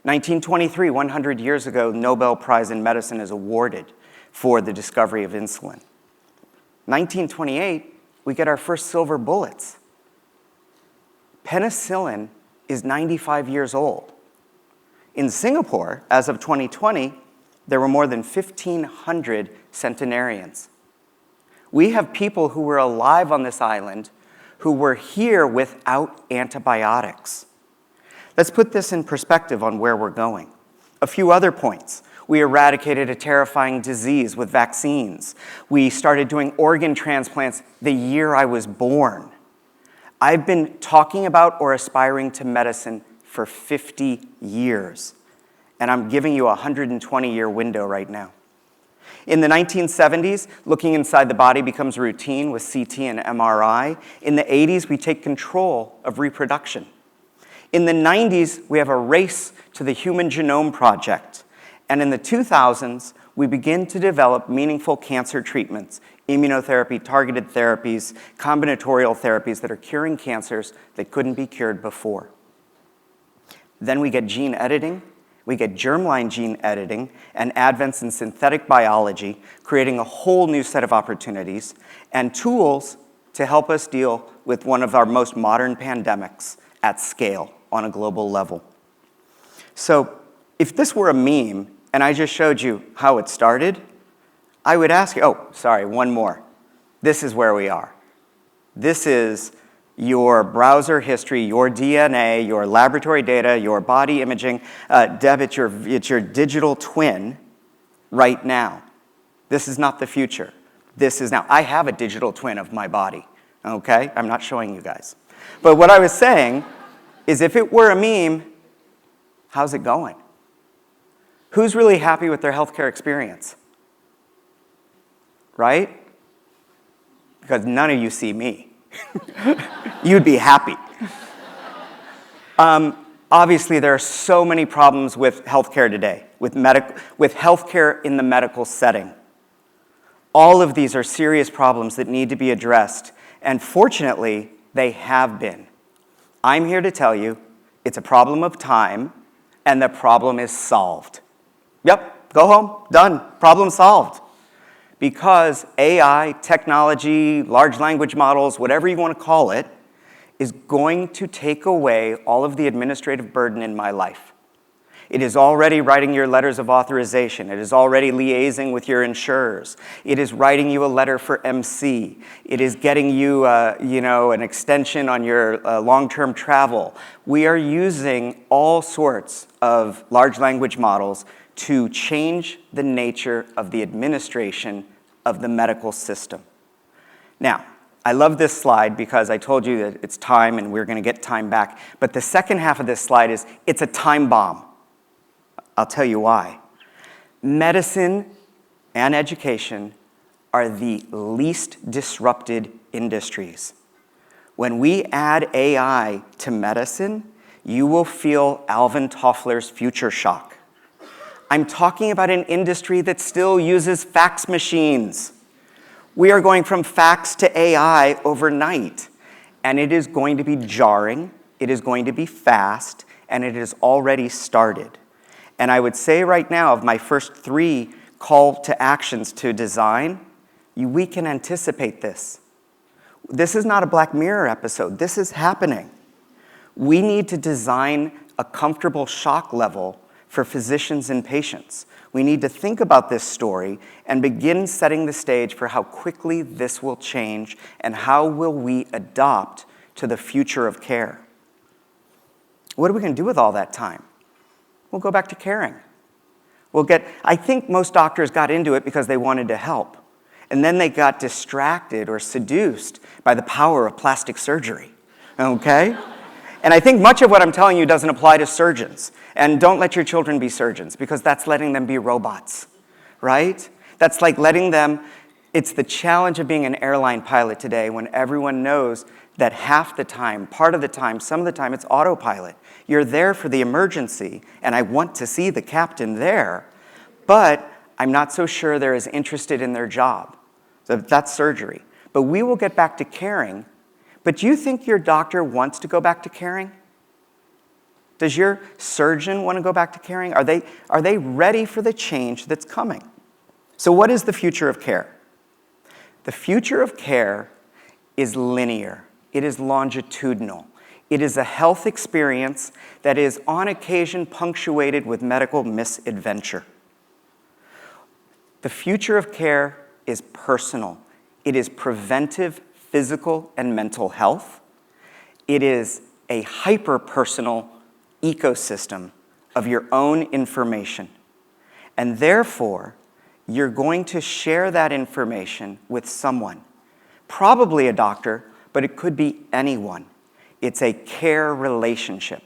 1923, 100 years ago, Nobel Prize in Medicine is awarded for the discovery of insulin. 1928, we get our first silver bullets. Penicillin is 95 years old. In Singapore, as of 2020, there were more than 1,500 centenarians. We have people who were alive on this island who were here without antibiotics. Let's put this in perspective on where we're going. A few other points. We eradicated a terrifying disease with vaccines. We started doing organ transplants the year I was born. I've been talking about or aspiring to medicine for 50 years, and I'm giving you a 120-year window right now. In the 1970s, looking inside the body becomes routine with CT and MRI. In the 80s, we take control of reproduction. In the 90s, we have a race to the Human Genome Project. And in the 2000s, we begin to develop meaningful cancer treatments, immunotherapy, targeted therapies, combinatorial therapies that are curing cancers that couldn't be cured before. Then we get gene editing, we get germline gene editing, and advents in synthetic biology, creating a whole new set of opportunities and tools to help us deal with one of our most modern pandemics at scale on a global level. So if this were a meme, and I just showed you how it started, I would ask you, oh, sorry, one more. This is where we are. This is your browser history, your DNA, your laboratory data, your body imaging. Deb, it's your digital twin right now. This is not the future. This is now. I have a digital twin of my body, okay? I'm not showing you guys. But what I was saying is if it were a meme, how's it going? Who's really happy with their healthcare experience? Right? Because none of you see me. You'd be happy. Obviously, there are so many problems with healthcare today, with healthcare in the medical setting. All of these are serious problems that need to be addressed, and fortunately, they have been. I'm here to tell you it's a problem of time, and the problem is solved. Yep, go home, done, problem solved. Because AI, technology, large language models, whatever you want to call it, is going to take away all of the administrative burden in my life. It is already writing your letters of authorization. It is already liaising with your insurers. It is writing you a letter for MC. It is getting you, an extension on your long-term travel. We are using all sorts of large language models to change the nature of the administration of the medical system. Now, I love this slide because I told you that it's time and we're going to get time back. But the second half of this slide is, it's a time bomb. I'll tell you why. Medicine and education are the least disrupted industries. When we add AI to medicine, you will feel Alvin Toffler's future shock. I'm talking about an industry that still uses fax machines. We are going from fax to AI overnight, and it is going to be jarring, it is going to be fast, and it has already started. And I would say right now, of my first 3 call to actions to design, we can anticipate this. This is not a Black Mirror episode, this is happening. We need to design a comfortable shock level for physicians and patients. We need to think about this story and begin setting the stage for how quickly this will change and how will we adopt to the future of care. What are we going to do with all that time? We'll go back to caring. I think most doctors got into it because they wanted to help. And then they got distracted or seduced by the power of plastic surgery, okay? And I think much of what I'm telling you doesn't apply to surgeons. And don't let your children be surgeons, because that's letting them be robots, right? That's like letting them, it's the challenge of being an airline pilot today when everyone knows that half the time, part of the time, some of the time, it's autopilot. You're there for the emergency, and I want to see the captain there, but I'm not so sure they're as interested in their job. So that's surgery. but we will get back to caring. But do you think your doctor wants to go back to caring? Does your surgeon want to go back to caring? Are they ready for the change that's coming? So what is the future of care? The future of care is linear. It is longitudinal. It is a health experience that is on occasion punctuated with medical misadventure. The future of care is personal. It is preventive physical and mental health. It is a hyper-personal ecosystem of your own information. And therefore, you're going to share that information with someone. Probably a doctor, but it could be anyone. It's a care relationship.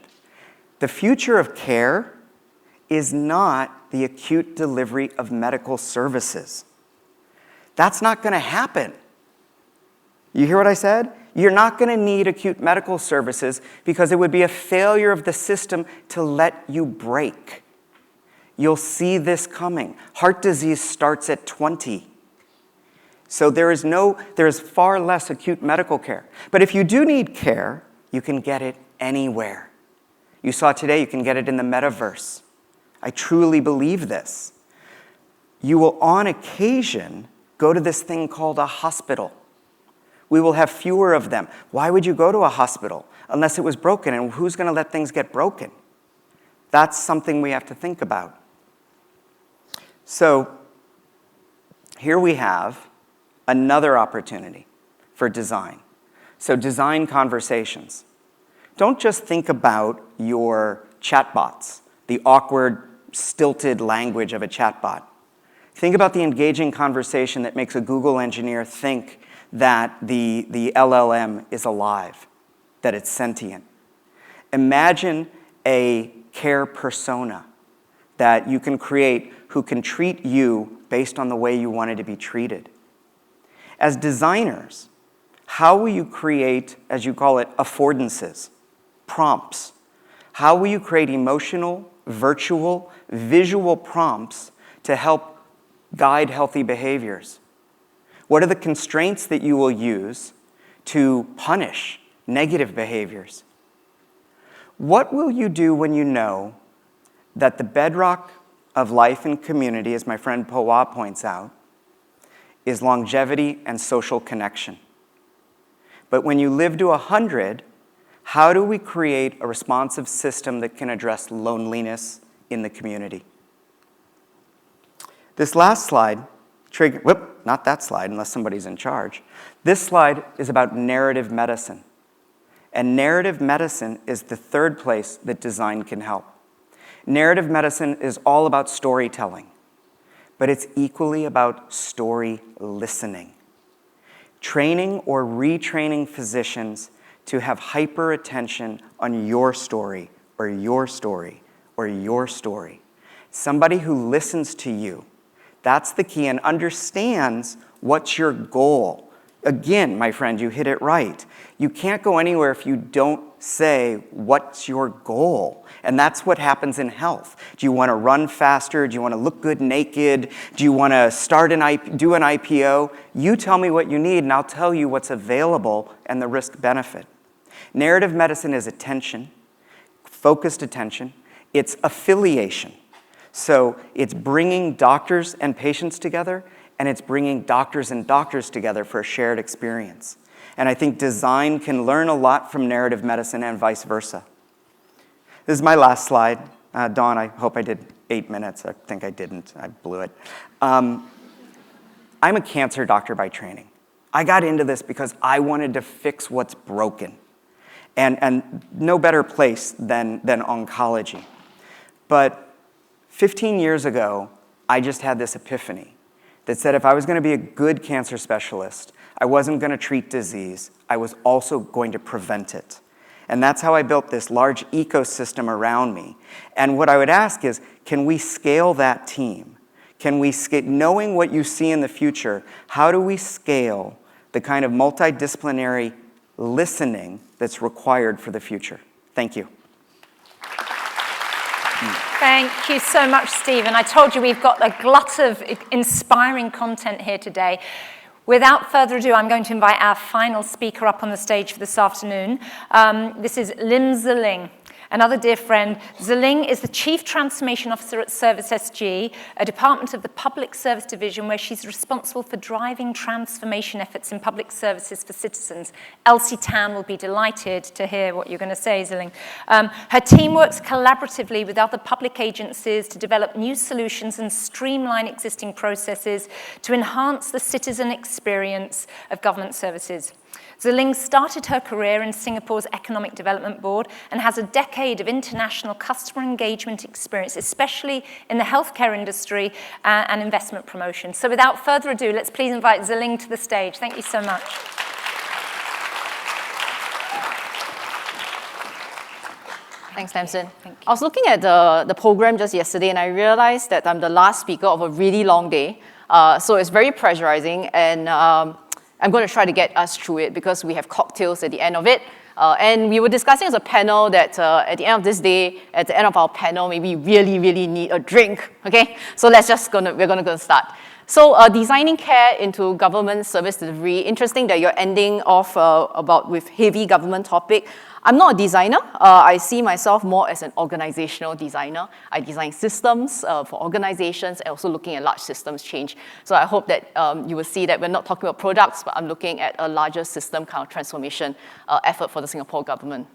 The future of care is not the acute delivery of medical services. That's not going to happen. You hear what I said? You're not going to need acute medical services because it would be a failure of the system to let you break. You'll see this coming. Heart disease starts at 20. So there is far less acute medical care. But if you do need care, you can get it anywhere. You saw today you can get it in the metaverse. I truly believe this. You will, on occasion, go to this thing called a hospital. We will have fewer of them. Why would you go to a hospital unless it was broken? And who's going to let things get broken? That's something we have to think about. So here we have another opportunity for design. So design conversations. Don't just think about your chatbots, the awkward, stilted language of a chatbot. Think about the engaging conversation that makes a Google engineer think that the LLM is alive, that it's sentient. Imagine a care persona that you can create who can treat you based on the way you wanted to be treated. As designers, how will you create, as you call it, affordances, prompts? How will you create emotional, virtual, visual prompts to help guide healthy behaviors? What are the constraints that you will use to punish negative behaviors? What will you do when you know that the bedrock of life and community, as my friend Powa points out, is longevity and social connection? But when you live to 100, how do we create a responsive system that can address loneliness in the community? This last slide, not that slide unless somebody's in charge. This slide is about narrative medicine. And narrative medicine is the third place that design can help. Narrative medicine is all about storytelling, but it's equally about story listening. Training or retraining physicians to have hyper attention on your story or your story or your story. Somebody who listens to you. That's the key, and understands what's your goal. Again, my friend, you hit it right. You can't go anywhere if you don't say what's your goal. And that's what happens in health. Do you want to run faster? Do you want to look good naked? Do you want to do an IPO? You tell me what you need, and I'll tell you what's available and the risk-benefit. Narrative medicine is attention, focused attention. It's affiliation. So it's bringing doctors and patients together, and it's bringing doctors and doctors together for a shared experience. And I think design can learn a lot from narrative medicine and vice versa. This is my last slide. Dawn, I hope I did 8 minutes. I think I didn't. I blew it. I'm a cancer doctor by training. I got into this because I wanted to fix what's broken. And no better place than oncology. But 15 years ago, I just had this epiphany that said if I was going to be a good cancer specialist, I wasn't going to treat disease, I was also going to prevent it. And that's how I built this large ecosystem around me. And what I would ask is, can we scale that team? Can we knowing what you see in the future, how do we scale the kind of multidisciplinary listening that's required for the future? Thank you.
Thank you so much, Stephen. I told you we've got a glut of inspiring content here today. Without further ado, I'm going to invite our final speaker up on the stage for this afternoon. This is Ling, another dear friend. Ling is the Chief Transformation Officer at ServiceSG, a department of the Public Service Division where she's responsible for driving transformation efforts in public services for citizens. Elsie Tan will be delighted to hear what you're going to say, Ling. Her team works collaboratively with other public agencies to develop new solutions and streamline existing processes to enhance the citizen experience of government services. Ling started her career in Singapore's Economic Development Board and has a decade of international customer engagement experience, especially in the healthcare industry and investment promotion. So without further ado, let's please invite Ling to the stage. Thank you so much.
Thanks, Tamsin. I was looking at the program just yesterday, and I realized that I'm the last speaker of a really long day. So it's very pressurizing, and I'm going to try to get us through it because we have cocktails at the end of it. And we were discussing as a panel that at the end of this day, at the end of our panel, maybe we really need a drink, okay? So we're going to start. So designing care into government service delivery. Interesting that you're ending off with heavy government topic. I'm not a designer. I see myself more as an organizational designer. I design systems for organizations and also looking at large systems change. So I hope that you will see that we're not talking about products, but I'm looking at a larger system kind of transformation effort for the Singapore government.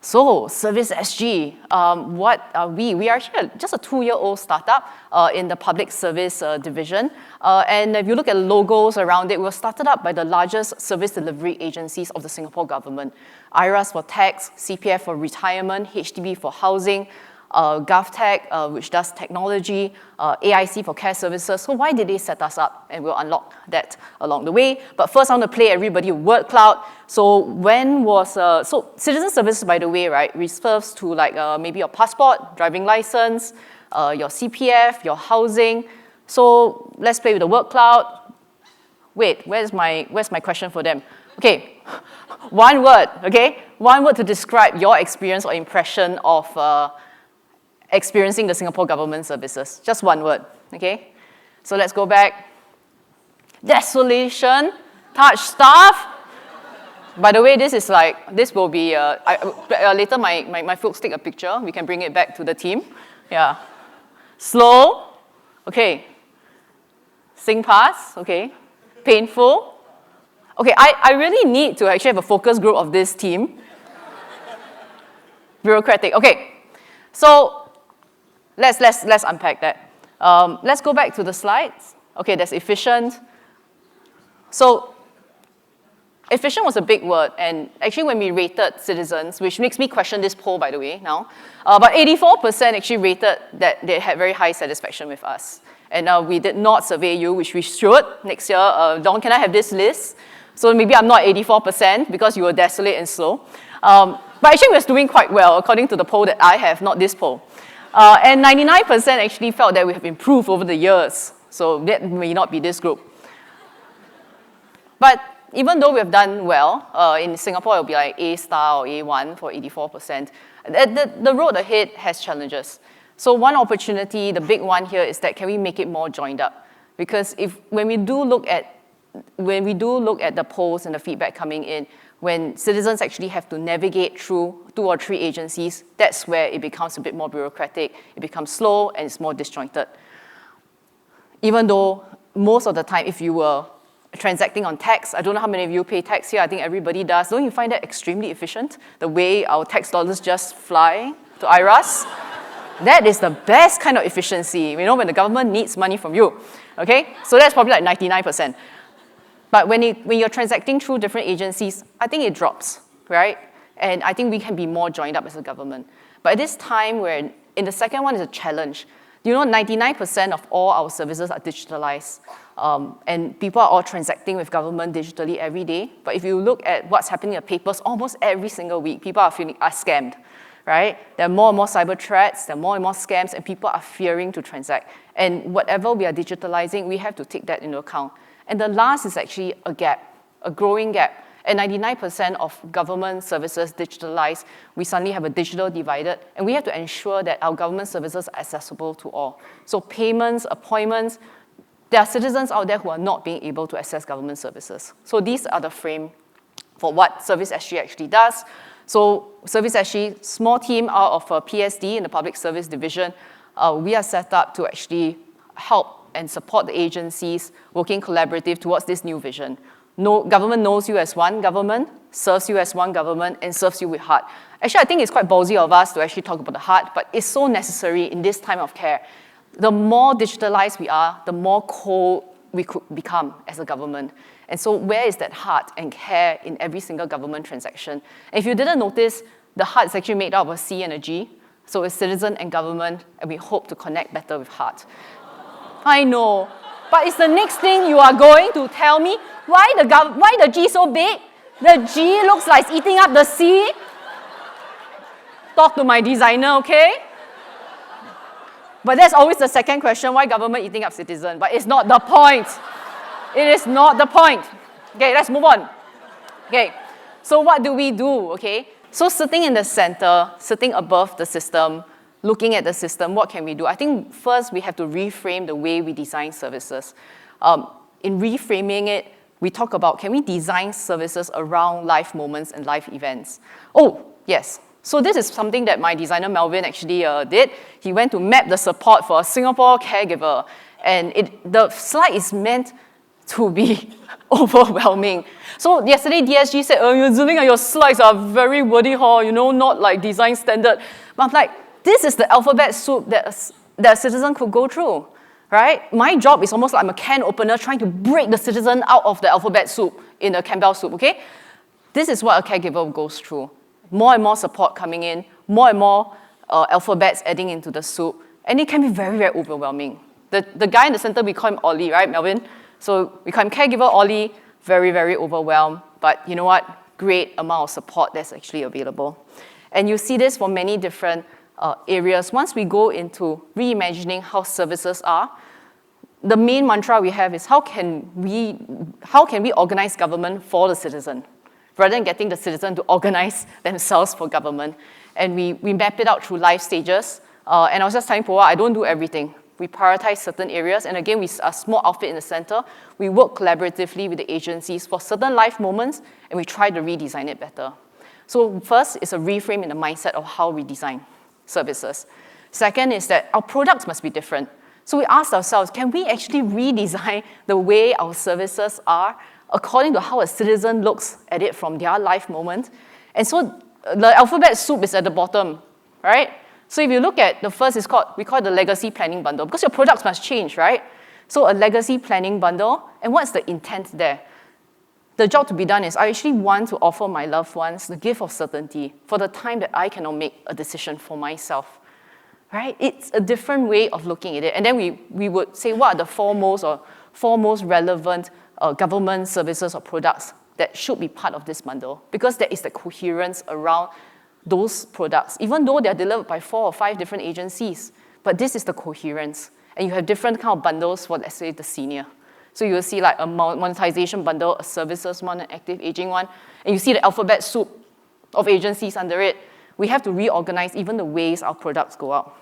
So, ServiceSG, what are we? We are actually just a 2-year-old startup in the public service division. And if you look at logos around it, we were started up by the largest service delivery agencies of the Singapore government. IRAS for tax, CPF for retirement, HDB for housing, GovTech, which does technology, AIC for care services. So why did they set us up? And we'll unlock that along the way. But first, I want to play everybody word cloud. So when was, so citizen services, by the way, right, refers to like maybe your passport, driving license, your CPF, your housing. So let's play with the word cloud. Wait, where's my question for them? Okay, one word, okay? One word to describe your experience or impression of experiencing the Singapore government services. Just one word, okay? So let's go back. Desolation, touch staff. By the way, this will be, later my folks take a picture. We can bring it back to the team. Yeah. Slow, okay. SingPass, okay. Painful. Okay, I really need to actually have a focus group of this team. Bureaucratic, okay. So, let's unpack that. Let's go back to the slides. Okay, that's efficient. So, efficient was a big word, and actually when we rated citizens, which makes me question this poll, by the way, now, but 84% actually rated that they had very high satisfaction with us. And we did not survey you, which we should next year. Dawn, can I have this list? So maybe I'm not 84% because you were desolate and slow. But actually we're doing quite well according to the poll that I have, not this poll. And 99% actually felt that we have improved over the years. So that may not be this group. But even though we have done well, in Singapore it'll be like A star or A1 for 84%. The road ahead has challenges. So one opportunity, the big one here, is that can we make it more joined up? Because when we do look at the polls and the feedback coming in, when citizens actually have to navigate through 2 or 3 agencies, that's where it becomes a bit more bureaucratic, it becomes slow, and it's more disjointed. Even though most of the time, if you were transacting on tax, I don't know how many of you pay tax here, I think everybody does. Don't you find that extremely efficient? The way our tax dollars just fly to IRAS? That is the best kind of efficiency, when the government needs money from you, okay? So that's probably like 99%. But when you're transacting through different agencies, I think it drops, right? And I think we can be more joined up as a government. But at this time, where in the second one is a challenge. 99% of all our services are digitalized. And people are all transacting with government digitally every day. But if you look at what's happening in the papers, almost every single week, people are scammed, right? There are more and more cyber threats, there are more and more scams, and people are fearing to transact. And whatever we are digitalizing, we have to take that into account. And the last is actually a gap, a growing gap. And 99% of government services digitalized, we suddenly have a digital divided, and we have to ensure that our government services are accessible to all. So payments, appointments, there are citizens out there who are not being able to access government services. So these are the frame for what ServiceSG actually does. So ServiceSG, small team out of PSD in the Public Service Division, we are set up to actually help and support the agencies working collaborative towards this new vision. Government knows you as one government, serves you as one government, and serves you with heart. Actually, I think it's quite ballsy of us to actually talk about the heart, but it's so necessary in this time of care. The more digitalized we are, the more cold we could become as a government. And so where is that heart and care in every single government transaction? And if you didn't notice, the heart is actually made out of a C and a G. So it's citizen and government, and we hope to connect better with heart. I know, but it's the next thing you are going to tell me. Why the G so big? The G looks like it's eating up the C. Talk to my designer, okay? But that's always the second question, why government eating up citizen? But it's not the point. It is not the point. Okay, let's move on. Okay, so what do we do, okay? So sitting in the center, sitting above the system, looking at the system, what can we do? I think first we have to reframe the way we design services. In reframing it, we talk about, can we design services around life moments and life events? Oh, yes. So this is something that my designer Melvin actually did. He went to map the support for a Singapore caregiver. And the slide is meant to be overwhelming. So yesterday, DSG said, Ling, your slides are very wordy, not like design standard. But I'm like, this is the alphabet soup that a citizen could go through, right? My job is almost like I'm a can opener trying to break the citizen out of the alphabet soup in a Campbell soup, okay? This is what a caregiver goes through. More and more support coming in, more and more alphabets adding into the soup, and it can be very, very overwhelming. The guy in the center, we call him Ollie, right, Melvin? So we call him caregiver Ollie, very, very overwhelmed, but you know what? Great amount of support that's actually available. And you see this for many different areas. Once we go into reimagining how services are, the main mantra we have is how can we organize government for the citizen, rather than getting the citizen to organize themselves for government. And we map it out through life stages. And I was just telling Poa, I don't do everything. We prioritize certain areas. And again, we are a small outfit in the center. We work collaboratively with the agencies for certain life moments, and we try to redesign it better. So first is a reframe in the mindset of how we design services. Second is that our products must be different. So we asked ourselves, can we actually redesign the way our services are according to how a citizen looks at it from their life moment? And so the alphabet soup is at the bottom, right? So if you look at the first, we call it the legacy planning bundle, because your products must change, right? So a legacy planning bundle, and what's the intent there? The job to be done is I actually want to offer my loved ones the gift of certainty for the time that I cannot make a decision for myself, right? It's a different way of looking at it. And then we would say, what are the four most relevant government services or products that should be part of this bundle? Because there is the coherence around those products, even though they're delivered by 4 or 5 different agencies. But this is the coherence. And you have different kind of bundles for, let's say, the senior. So you will see like a monetization bundle, a services one, an active aging one. And you see the alphabet soup of agencies under it. We have to reorganize even the ways our products go out.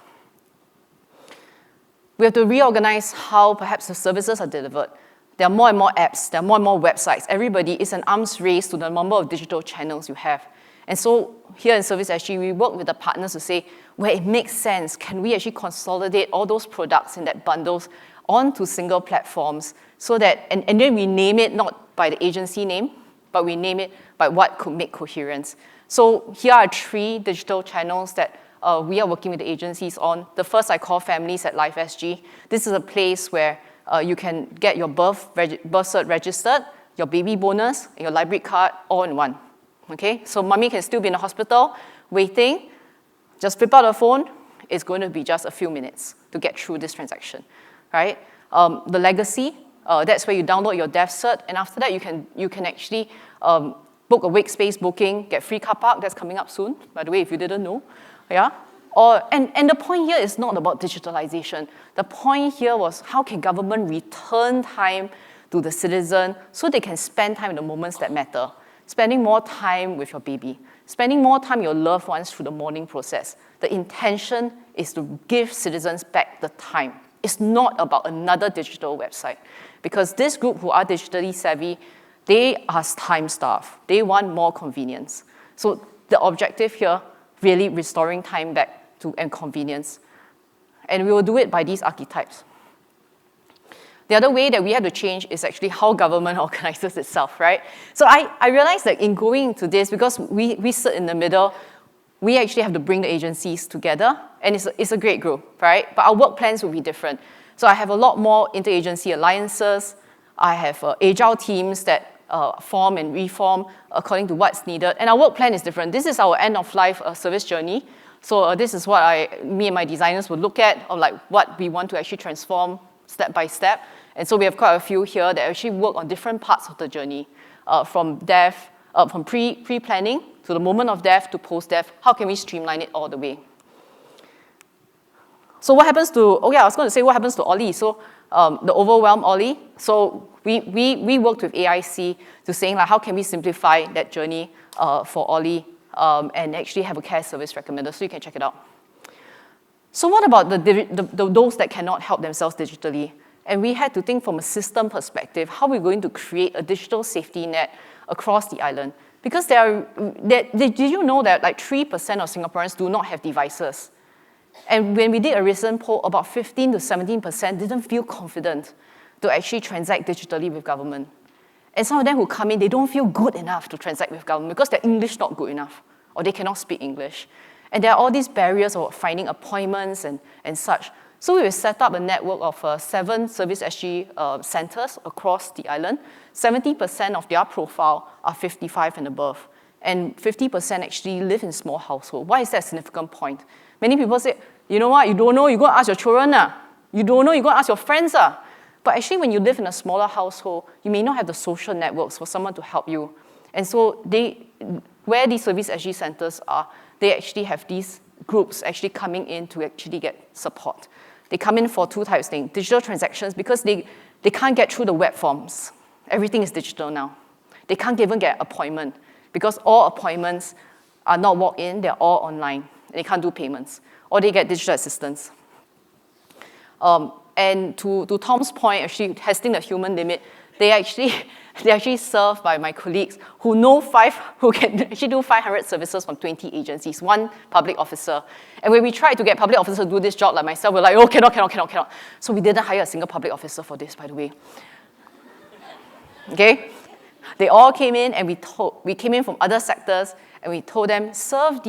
We have to reorganize how perhaps the services are delivered. There are more and more apps, there are more and more websites. Everybody is an arms race to the number of digital channels you have. And so here in ServiceSG, we work with the partners to say, where it makes sense, can we actually consolidate all those products in that bundles onto single platforms so that, and then we name it not by the agency name, but we name it by what could make coherence. So here are 3 digital channels that we are working with the agencies on. The first I call Families at LifeSG. This is a place where you can get your birth cert registered, your baby bonus, and your library card all in one. Okay, so mommy can still be in the hospital waiting. Just flip out the phone. It's going to be just a few minutes to get through this transaction, right? The legacy, that's where you download your death cert, and after that you can actually book a wake space booking, get free car park. That's coming up soon, by the way, if you didn't know, yeah. And the point here is not about digitalization. The point here was how can government return time to the citizen so they can spend time in the moments that matter. Spending more time with your baby, spending more time with your loved ones through the mourning process. The intention is to give citizens back the time It's not about another digital website. Because this group who are digitally savvy, they are time-starved. They want more convenience. So the objective here, really restoring time back to and convenience. And we will do it by these archetypes. The other way that we have to change is actually how government organizes itself, right? So I realized that in going into this, because we sit in the middle, we actually have to bring the agencies together, and it's a great group, right? But our work plans will be different. So I have a lot more interagency alliances. I have agile teams that form and reform according to what's needed. And our work plan is different. This is our end-of-life service journey. So this is what me and my designers would look at, of like what we want to actually transform step by step. And so we have quite a few here that actually work on different parts of the journey, from dev, from pre-planning to the moment of dev to post-dev. How can we streamline it all the way? So what happens to, I was going to say what happens to Ollie. So the overwhelmed Ollie. So we worked with AIC to saying like, how can we simplify that journey for Ollie and actually have a care service recommender, so you can check it out. So what about those that cannot help themselves digitally? And we had to think from a system perspective, how we're going to create a digital safety net across the island. Because did you know that like 3% of Singaporeans do not have devices? And when we did a recent poll, about 15 to 17% didn't feel confident to actually transact digitally with government. And some of them who come in, they don't feel good enough to transact with government because their English not good enough, or they cannot speak English. And there are all these barriers of finding appointments and such. So we will set up a network of 7 ServiceSG centers across the island. 70% of their profile are 55 and above. And 50% actually live in small households. Why is that a significant point? Many people say, you know what, you don't know, you go ask your children. You don't know, you go ask your friends. But actually, when you live in a smaller household, you may not have the social networks for someone to help you. And so where these ServiceSG centers are, they actually have these groups actually coming in to actually get support. They come in for 2 types of things. Digital transactions, because they can't get through the web forms. Everything is digital now. They can't even get an appointment because all appointments are not walk-in, they're all online. They can't do payments. Or they get digital assistance. And to Tom's point, actually testing the human limit, they're actually served by my colleagues who can actually do 500 services from 20 agencies, 1 public officer. And when we tried to get public officers to do this job like myself, we're like, oh, cannot. So we didn't hire a single public officer for this, by the way. Okay? They all came in and we came in from other sectors and we told them, serve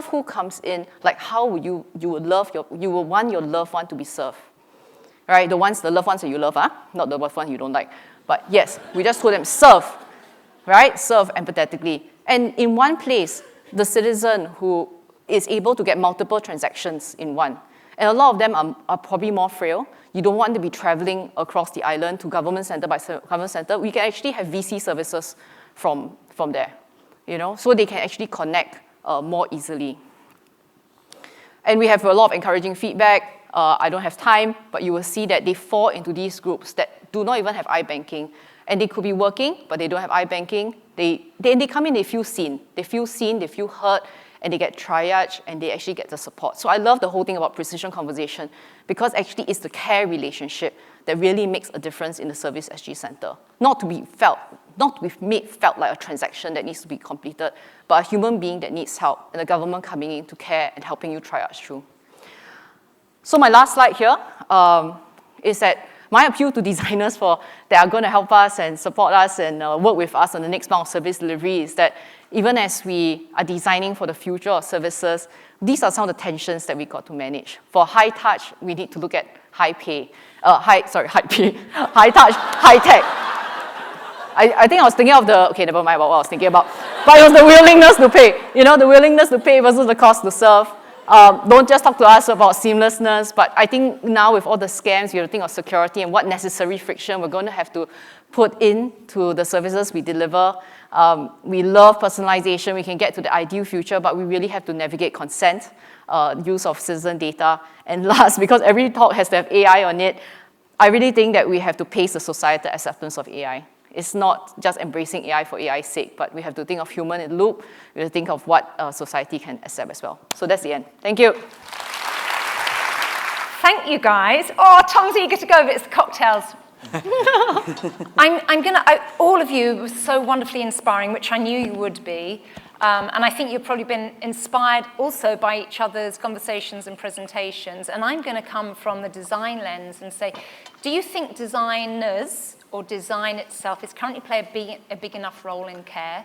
who comes in, like how you would want your loved one to be served. Right? The loved ones that you love, not the loved ones you don't like. But yes, we just told them, serve, right? Serve empathetically. And in one place, the citizen who is able to get multiple transactions in one. And a lot of them are probably more frail. You don't want to be traveling across the island to government center by government center. We can actually have VC services from there, so they can actually connect more easily. And we have a lot of encouraging feedback. I don't have time, but you will see that they fall into these groups that do not even have iBanking. And they could be working, but they don't have iBanking. They come in, they feel seen, they feel heard, and they get triage, and they actually get the support. So I love the whole thing about precision conversation, because actually it's the care relationship that really makes a difference in the ServiceSG center. Not to be felt like a transaction that needs to be completed, but a human being that needs help, and the government coming in to care and helping you triage through. So my last slide here is that my appeal to designers that are going to help us and support us and work with us on the next round of service delivery is that even as we are designing for the future of services, these are some of the tensions that we got to manage. For high touch, we need to look at high pay, high touch, high tech. I think I was thinking of never mind about what I was thinking about. But it was the willingness to pay. The willingness to pay versus the cost to serve. Don't just talk to us about seamlessness, but I think now with all the scams, we have to think of security and what necessary friction we're going to have to put into the services we deliver. We love personalization. We can get to the ideal future, but we really have to navigate consent, use of citizen data. And last, because every talk has to have AI on it, I really think that we have to pace the societal acceptance of AI. It's not just embracing AI for AI's sake, but we have to think of human in the loop. We have to think of what society can accept as well. So that's the end. Thank you.
Thank you, guys. Oh, Tom's eager to go, but it's cocktails. All of you were so wonderfully inspiring, which I knew you would be. And I think you've probably been inspired also by each other's conversations and presentations. And I'm going to come from the design lens and say, do you think designers or design itself is currently playing a big enough role in care?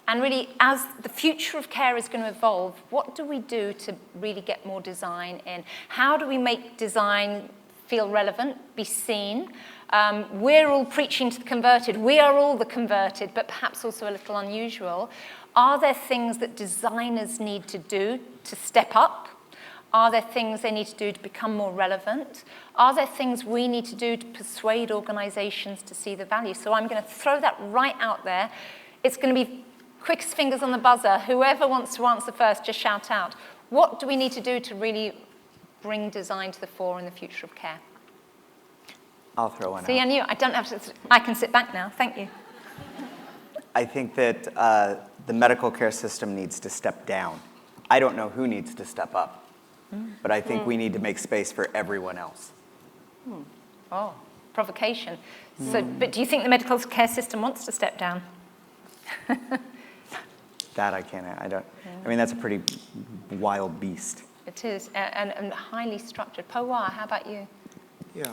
And really, as the future of care is going to evolve, what do we do to really get more design in? How do we make design feel relevant, be seen? We're all preaching to the converted. We are all the converted, but perhaps also a little unusual. Are there things that designers need to do to step up? Are there things they need to do to become more relevant? Are there things we need to do to persuade organizations to see the value? So I'm going to throw that right out there. It's going to be quickest fingers on the buzzer. Whoever wants to answer first, just shout out. What do we need to do to really bring design to the fore in the future of care?
I'll throw one out.
See, I knew. I don't have to. I can sit back now. Thank you.
I think that the medical care system needs to step down. I don't know who needs to step up, but I think we need to make space for everyone else.
Oh, provocation. So, but do you think the medical care system wants to step down?
That I can't. I don't. I mean, that's a pretty wild beast.
It is, and highly structured. Powa, how about you?
Yeah.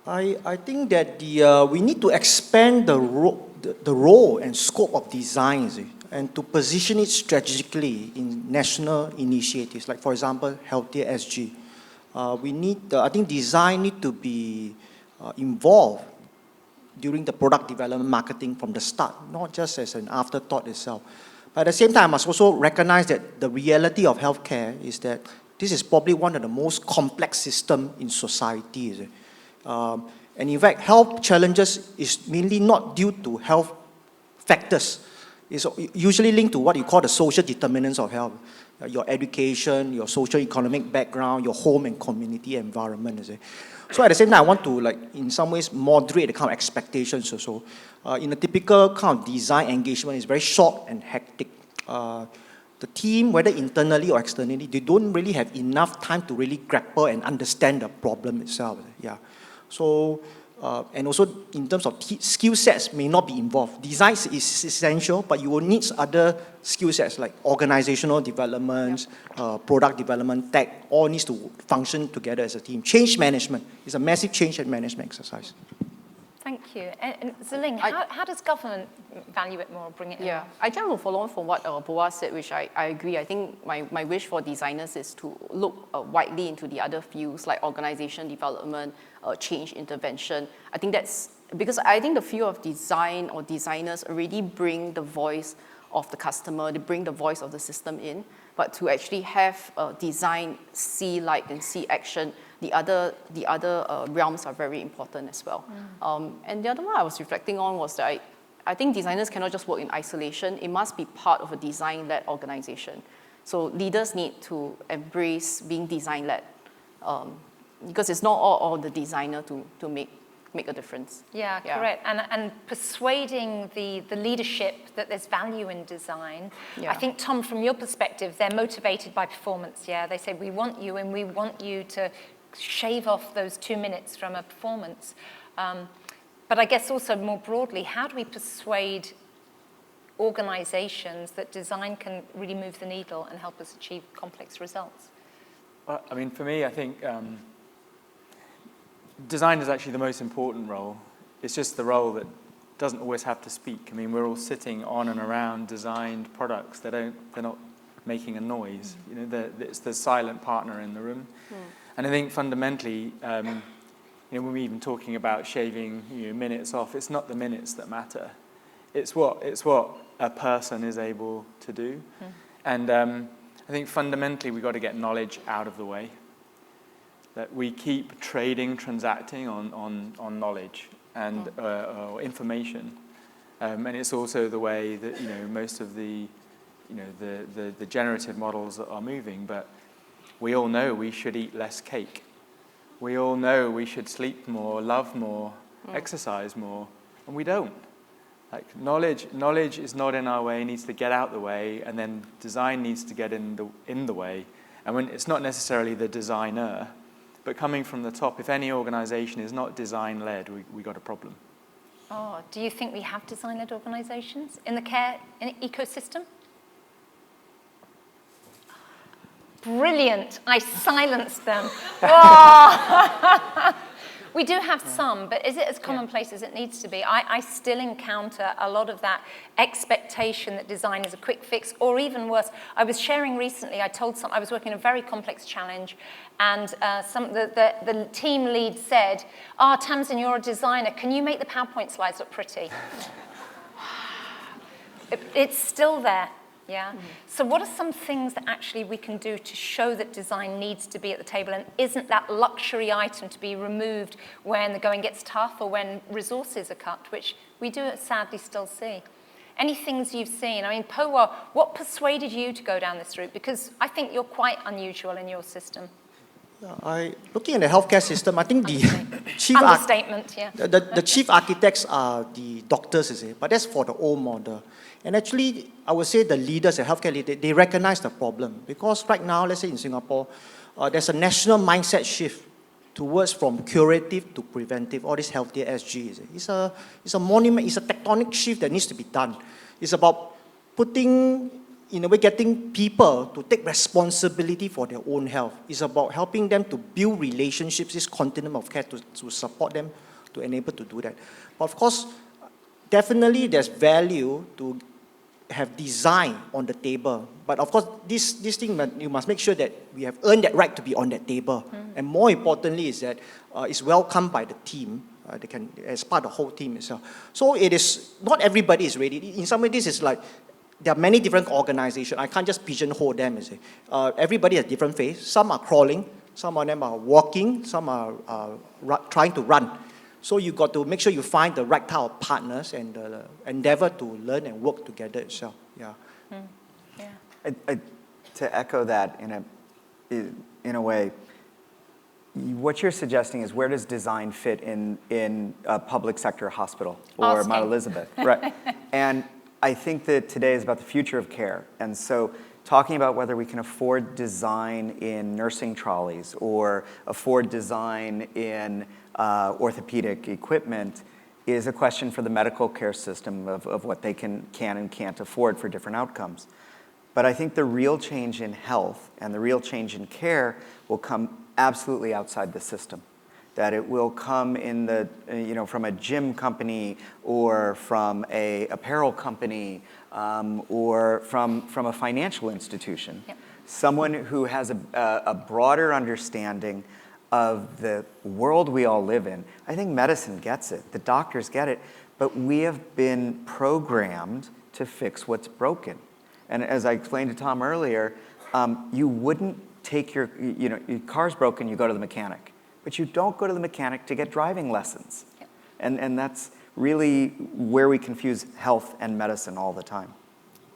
I think that we need to expand the role and scope of design and to position it strategically in national initiatives, like, for example, Healthier SG. I think design need to be involved during the product development marketing from the start, not just as an afterthought itself. But at the same time, I must also recognize that the reality of healthcare is that this is probably one of the most complex systems in society. And in fact, health challenges is mainly not due to health factors. It's usually linked to what you call the social determinants of health. Your education, your social economic background, your home and community environment. So at the same time, I want to, in some ways, moderate the kind of expectations also. In a typical kind of design engagement, it's very short and hectic. The team, whether internally or externally, they don't really have enough time to really grapple and understand the problem itself. Yeah. So, and also in terms of skill sets may not be involved. Design is essential, but you will need other skill sets like organizational development, product development, tech, all needs to function together as a team. Change management is a massive change and management exercise.
Thank you. And Ling, how does government value it more, bring it in?
Yeah, I just will follow on from what Boa said, which I agree. I think my wish for designers is to look widely into the other fields like organization development, change intervention. I think that's, because I think the field of design or designers already bring the voice of the customer, they bring the voice of the system in, but to actually have design see light and see action, the other realms are very important as well. And the other one I was reflecting on was that I think designers cannot just work in isolation. It must be part of a design-led organization. So leaders need to embrace being design-led because it's not all the designer to make a difference.
Yeah, correct. And persuading the leadership that there's value in design. Yeah. I think, Tom, from your perspective, they're motivated by performance, yeah? They say, we want you, and we want you to shave off those 2 minutes from a performance. But I guess also more broadly, how do we persuade organizations that design can really move the needle and help us achieve complex results?
Well, I mean, for me, I think design is actually the most important role. It's just the role that doesn't always have to speak. I mean, we're all sitting on and around designed products. They're not making a noise. You know, it's the silent partner in the room. And I think fundamentally, when we're even talking about shaving minutes off, it's not the minutes that matter. It's what a person is able to do. And I think fundamentally we've got to get knowledge out of the way. That we keep transacting on knowledge and information. And it's also the way that most of the generative models are moving. But we all know we should eat less cake. We all know we should sleep more, love more, exercise more, and we don't. Like knowledge is not in our way, needs to get out the way, and then design needs to get in the way. And when it's not necessarily the designer, but coming from the top, if any organization is not design-led, we got a problem.
Oh, do you think we have design-led organizations in the care ecosystem? Brilliant. I silenced them. Oh. We do have some, but is it as commonplace as it needs to be? I still encounter a lot of that expectation that design is a quick fix, or even worse. I was sharing recently, I was working on a very complex challenge, and the team lead said, Tamsin, you're a designer. Can you make the PowerPoint slides look pretty? It's still there. Yeah. So what are some things that actually we can do to show that design needs to be at the table and isn't that luxury item to be removed when the going gets tough or when resources are cut, which we do sadly still see? Any things you've seen? I mean, Powa, what persuaded you to go down this route? Because I think you're quite unusual in your system.
Looking at the healthcare system, I think the chief
understatement,
the chief architects are the doctors, is it? But that's for the old model. And actually, I would say the leaders, the healthcare leaders, they recognize the problem. Because right now, let's say in Singapore, there's a national mindset shift towards from curative to preventive, all this healthier SG. Is it? It's a monument, it's a tectonic shift that needs to be done. It's about putting, in a way, getting people to take responsibility for their own health. It's about helping them to build relationships, this continuum of care, to support them, to enable to do that. But of course, definitely there's value to have design on the table. But of course, this thing, you must make sure that we have earned that right to be on that table. And more importantly is that it's welcomed by the team. They can, as part of the whole team itself. So it is, not everybody is ready. In some way, this is like, there are many different organizations. I can't just pigeonhole them, you see. Everybody has different phase. Some are crawling, some of them are walking, some are trying to run. So you got to make sure you find the right type of partners and endeavor to learn and work together itself. Yeah.
To echo that in a way, what you're suggesting is, where does design fit in a public sector hospital or Mount Elizabeth, right? And I think that today is about the future of care, and so talking about whether we can afford design in nursing trolleys or afford design in orthopedic equipment is a question for the medical care system of what they can and can't afford for different outcomes. But I think the real change in health and the real change in care will come absolutely outside the system. That it will come in the, from a gym company or from a apparel company or from a financial institution. Yep. Someone who has a broader understanding of the world we all live in. I think medicine gets it, the doctors get it, but we have been programmed to fix what's broken. And as I explained to Tom earlier, you wouldn't take your car's broken, you go to the mechanic. But you don't go to the mechanic to get driving lessons. Yep. And that's really where we confuse health and medicine all the time.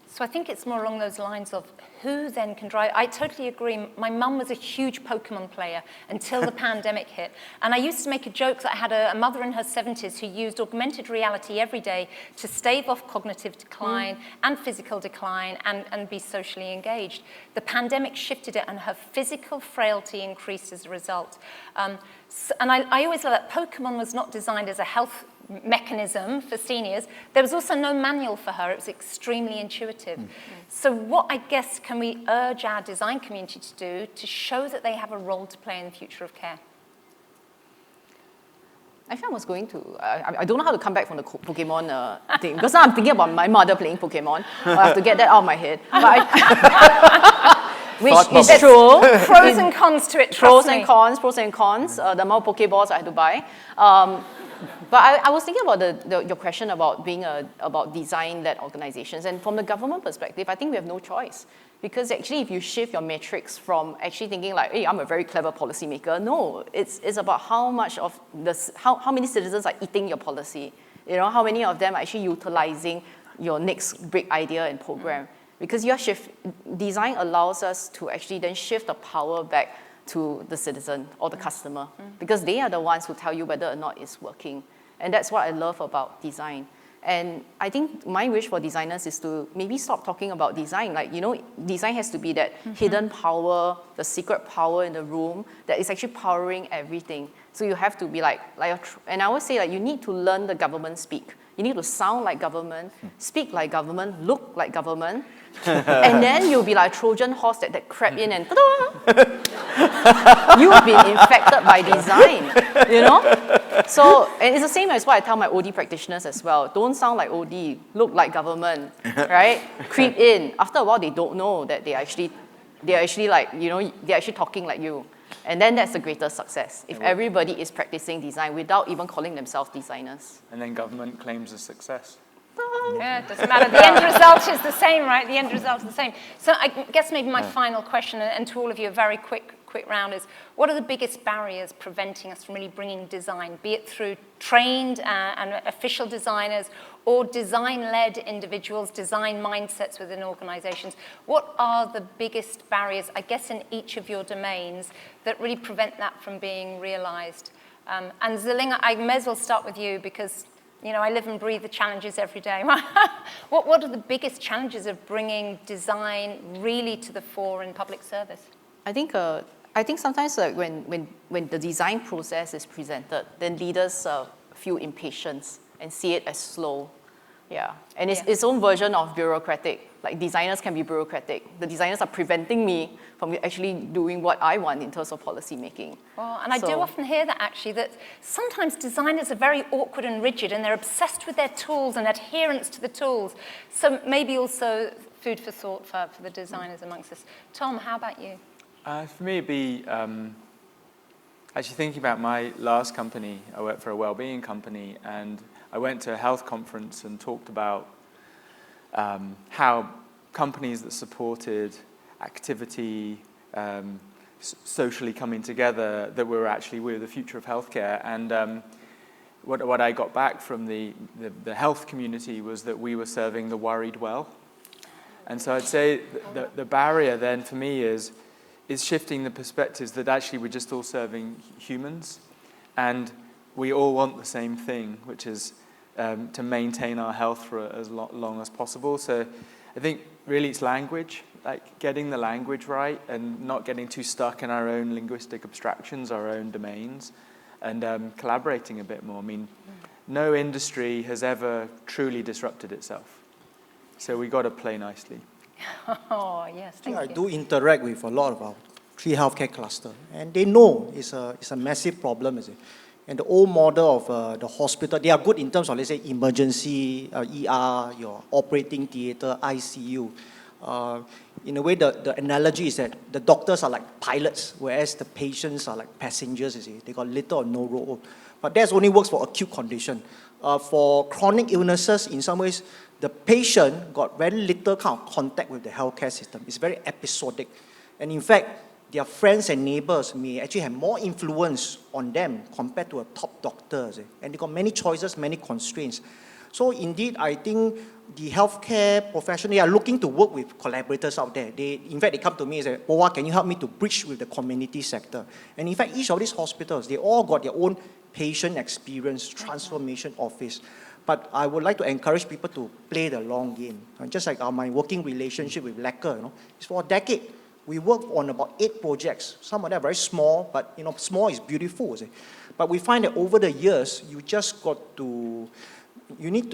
So I think it's more along those lines of who then can drive. I totally agree. My mum was a huge Pokemon player until the pandemic hit. And I used to make a joke that I had a mother in her 70s who used augmented reality every day to stave off cognitive decline and physical decline and be socially engaged. The pandemic shifted it and her physical frailty increased as a result. And I always love that Pokemon was not designed as a health mechanism for seniors. There was also no manual for her. It was extremely intuitive. So what, I guess, can we urge our design community to do to show that they have a role to play in the future of care?
Actually, I was going to, I don't know how to come back from the Pokemon thing, because now I'm thinking about my mother playing Pokemon. I have to get that out of my head. Which is true.
Pros and cons to it,
Pros and cons. The amount of Pokeballs I had to buy. But I was thinking about your question about being about design-led organizations. And from the government perspective, I think we have no choice. Because actually, if you shift your metrics from actually thinking like, hey, I'm a very clever policymaker, no, it's about how much of this, how many citizens are eating your policy. How many of them are actually utilizing your next big idea and program. Because design allows us to actually then shift the power back to the citizen or the customer, because they are the ones who tell you whether or not it's working. And that's what I love about design. And I think my wish for designers is to maybe stop talking about design. Like, design has to be that hidden power, the secret power in the room that is actually powering everything. So you have to be and I always say, you need to learn the government speak. You need to sound like government, speak like government, look like government, and then you'll be like a Trojan horse that crept in and you have been infected by design, So, and it's the same as what I tell my OD practitioners as well. Don't sound like OD, look like government, right? Creep in. After a while, they don't know that they're actually talking like you. And then that's the greatest success, if everybody is practicing design without even calling themselves designers.
And then government claims a success.
Yeah, it doesn't matter. The end result is the same, right? The end result is the same. So I guess maybe my final question, and to all of you, a very quick round, is what are the biggest barriers preventing us from really bringing design, be it through trained and official designers or design-led individuals, design mindsets within organizations? What are the biggest barriers, I guess, in each of your domains that really prevent that from being realized? And Ling, I may as well start with you because I live and breathe the challenges every day. What are the biggest challenges of bringing design really to the fore in public service?
I think sometimes when the design process is presented, then leaders feel impatience and see it as slow. Yeah, and it's its own version of bureaucratic. Like designers can be bureaucratic. The designers are preventing me from actually doing what I want in terms of policy making.
Well, and I do often hear that actually, that sometimes designers are very awkward and rigid and they're obsessed with their tools and adherence to the tools. So maybe also food for thought for the designers amongst us. Tom, how about you?
For me, it'd be actually thinking about my last company. I worked for a well-being company, and I went to a health conference and talked about how companies that supported activity, socially coming together, that we're the future of healthcare. And what I got back from the health community was that we were serving the worried well. And so I'd say the barrier then for me is shifting the perspectives that actually we're just all serving humans, and we all want the same thing, which is to maintain our health for as long as possible. So I think really it's language, like getting the language right and not getting too stuck in our own linguistic abstractions, our own domains, and collaborating a bit more. I mean, no industry has ever truly disrupted itself. So we got to play nicely.
Oh, yes, thank you.
I do interact with a lot of our 3 healthcare clusters, and they know it's a massive problem, is it? And the old model of the hospital, they are good in terms of, let's say, emergency, ER, your operating theater, ICU. In a way, the analogy is that the doctors are like pilots, whereas the patients are like passengers, you see. They got little or no role. But that only works for acute condition. For chronic illnesses, in some ways, the patient got very little kind of contact with the healthcare system. It's very episodic. And in fact, their friends and neighbors may actually have more influence on them compared to a top doctor. And they got many choices, many constraints. So indeed, I think the healthcare profession, they are looking to work with collaborators out there. In fact, they come to me and say, Powa, can you help me to bridge with the community sector? And in fact, each of these hospitals, they all got their own patient experience transformation office. But I would like to encourage people to play the long game. Just like my working relationship with Lacquer, it's for a decade. We worked on about 8 projects. Some of them are very small, but small is beautiful. But we find that over the years, you just got to,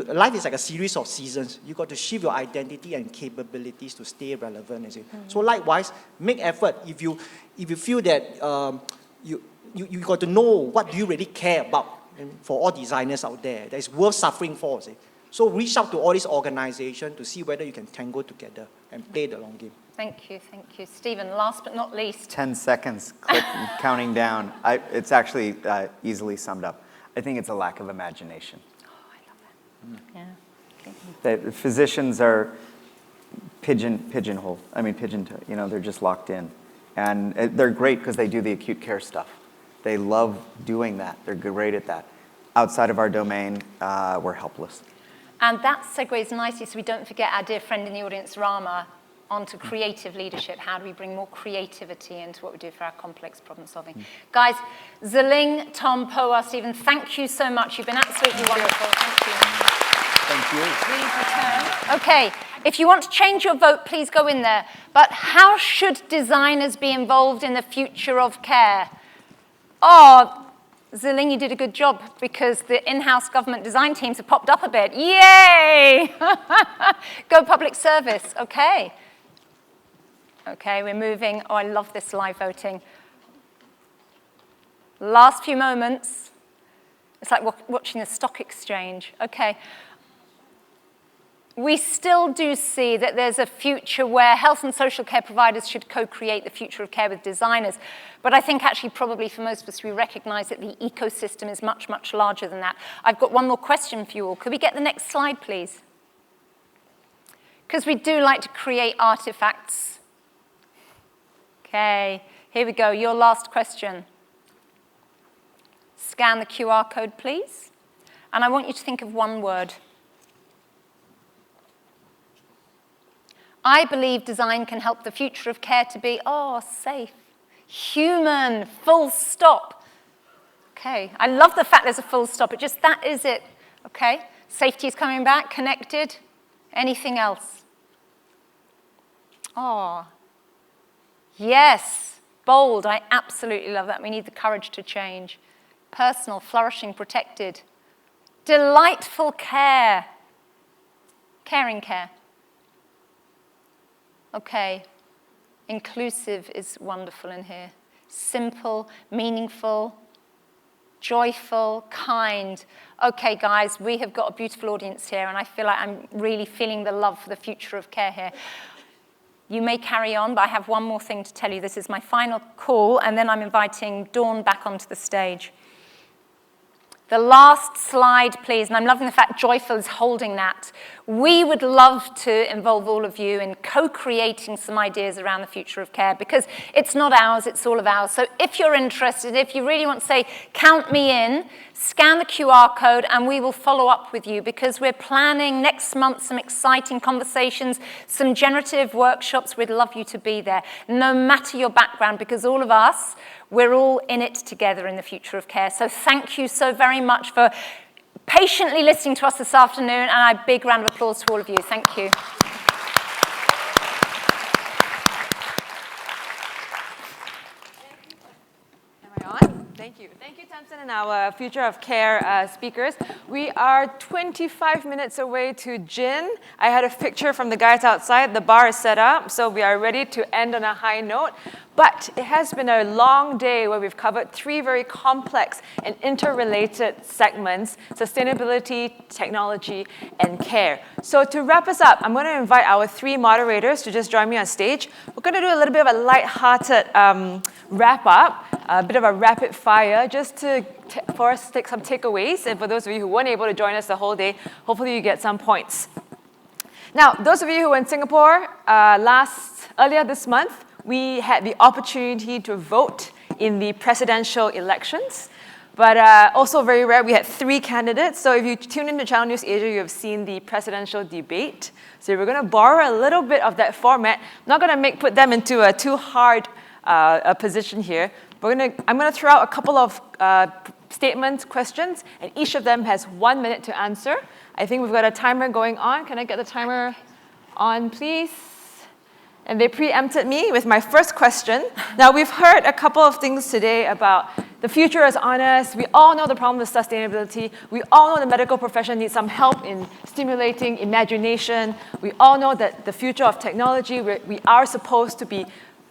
life is like a series of seasons. You got to shift your identity and capabilities to stay relevant. So likewise, make effort. If you feel that you got to know what do you really care about. And for all designers out there, that is worth suffering for. So reach out to all these organizations to see whether you can tango together and play the long game.
Thank you. Stephen, last but not least.
10 seconds, counting down. It's actually easily summed up. I think it's a lack of imagination.
Oh, I love that. Yeah. Okay.
The physicians are pigeonholed. They're just locked in. And they're great because they do the acute care stuff. They love doing that. They're great at that. Outside of our domain, we're helpless.
And that segues nicely, so we don't forget our dear friend in the audience, Rama, onto creative leadership. How do we bring more creativity into what we do for our complex problem solving? Guys, Ling, Tom, Powa, Stephen, thank you so much. You've been absolutely wonderful. Thank you.
Thank you.
Please return. Okay, if you want to change your vote, please go in there. But how should designers be involved in the future of care? Oh, Ling, you did a good job because the in-house government design teams have popped up a bit. Yay! Go public service. Okay. Okay, we're moving. Oh, I love this live voting. Last few moments. It's like watching the stock exchange. Okay. We still do see that there's a future where health and social care providers should co-create the future of care with designers. But I think actually probably for most of us, we recognize that the ecosystem is much, much larger than that. I've got one more question for you all. Could we get the next slide, please? Because we do like to create artifacts. Okay, here we go. Your last question. Scan the QR code, please. And I want you to think of one word. I believe design can help the future of care to be, safe, human, full stop. Okay, I love the fact there's a full stop. That is it. Okay, safety is coming back, connected. Anything else? Oh, yes, bold. I absolutely love that. We need the courage to change. Personal, flourishing, protected. Delightful care. Caring care. Okay, inclusive is wonderful in here. Simple, meaningful, joyful, kind. Okay, guys, we have got a beautiful audience here, and I feel like I'm really feeling the love for the future of care here. You may carry on, but I have one more thing to tell you. This is my final call, and then I'm inviting Dawn back onto the stage. The last slide, please, and I'm loving the fact Joyful is holding that. We would love to involve all of you in co-creating some ideas around the future of care because it's not ours, it's all of ours. So if you're interested, if you really want to say, count me in, scan the QR code and we will follow up with you because we're planning next month some exciting conversations, some generative workshops. We'd love you to be there, no matter your background, because all of us, we're all in it together in the future of care. So thank you so very much for patiently listening to us this afternoon, and a big round of applause to all of you. Thank you.
Am I on? Thank you. Thank you, Tamsin, and our Future of Care speakers. We are 25 minutes away to gin. I had a picture from the guys outside. The bar is set up, so we are ready to end on a high note. But it has been a long day where we've covered 3 very complex and interrelated segments: sustainability, technology, and care. So to wrap us up, I'm going to invite our 3 moderators to just join me on stage. We're going to do a little bit of a light-hearted wrap-up, a bit of a rapid fire, just for us to take some takeaways. And for those of you who weren't able to join us the whole day, hopefully you get some points. Now, those of you who were in Singapore earlier this month, we had the opportunity to vote in the presidential elections, but also very rare, we had 3 candidates. So if you tune into Channel News Asia, you have seen the presidential debate. So we're going to borrow a little bit of that format. I'm not going to put them into a too hard position here. I'm going to throw out a couple of statements, questions, and each of them has 1 minute to answer. I think we've got a timer going on. Can I get the timer on, please? And they preempted me with my first question. Now, we've heard a couple of things today about the future is on us. We all know the problem with sustainability. We all know the medical profession needs some help in stimulating imagination. We all know that the future of technology, we are supposed to be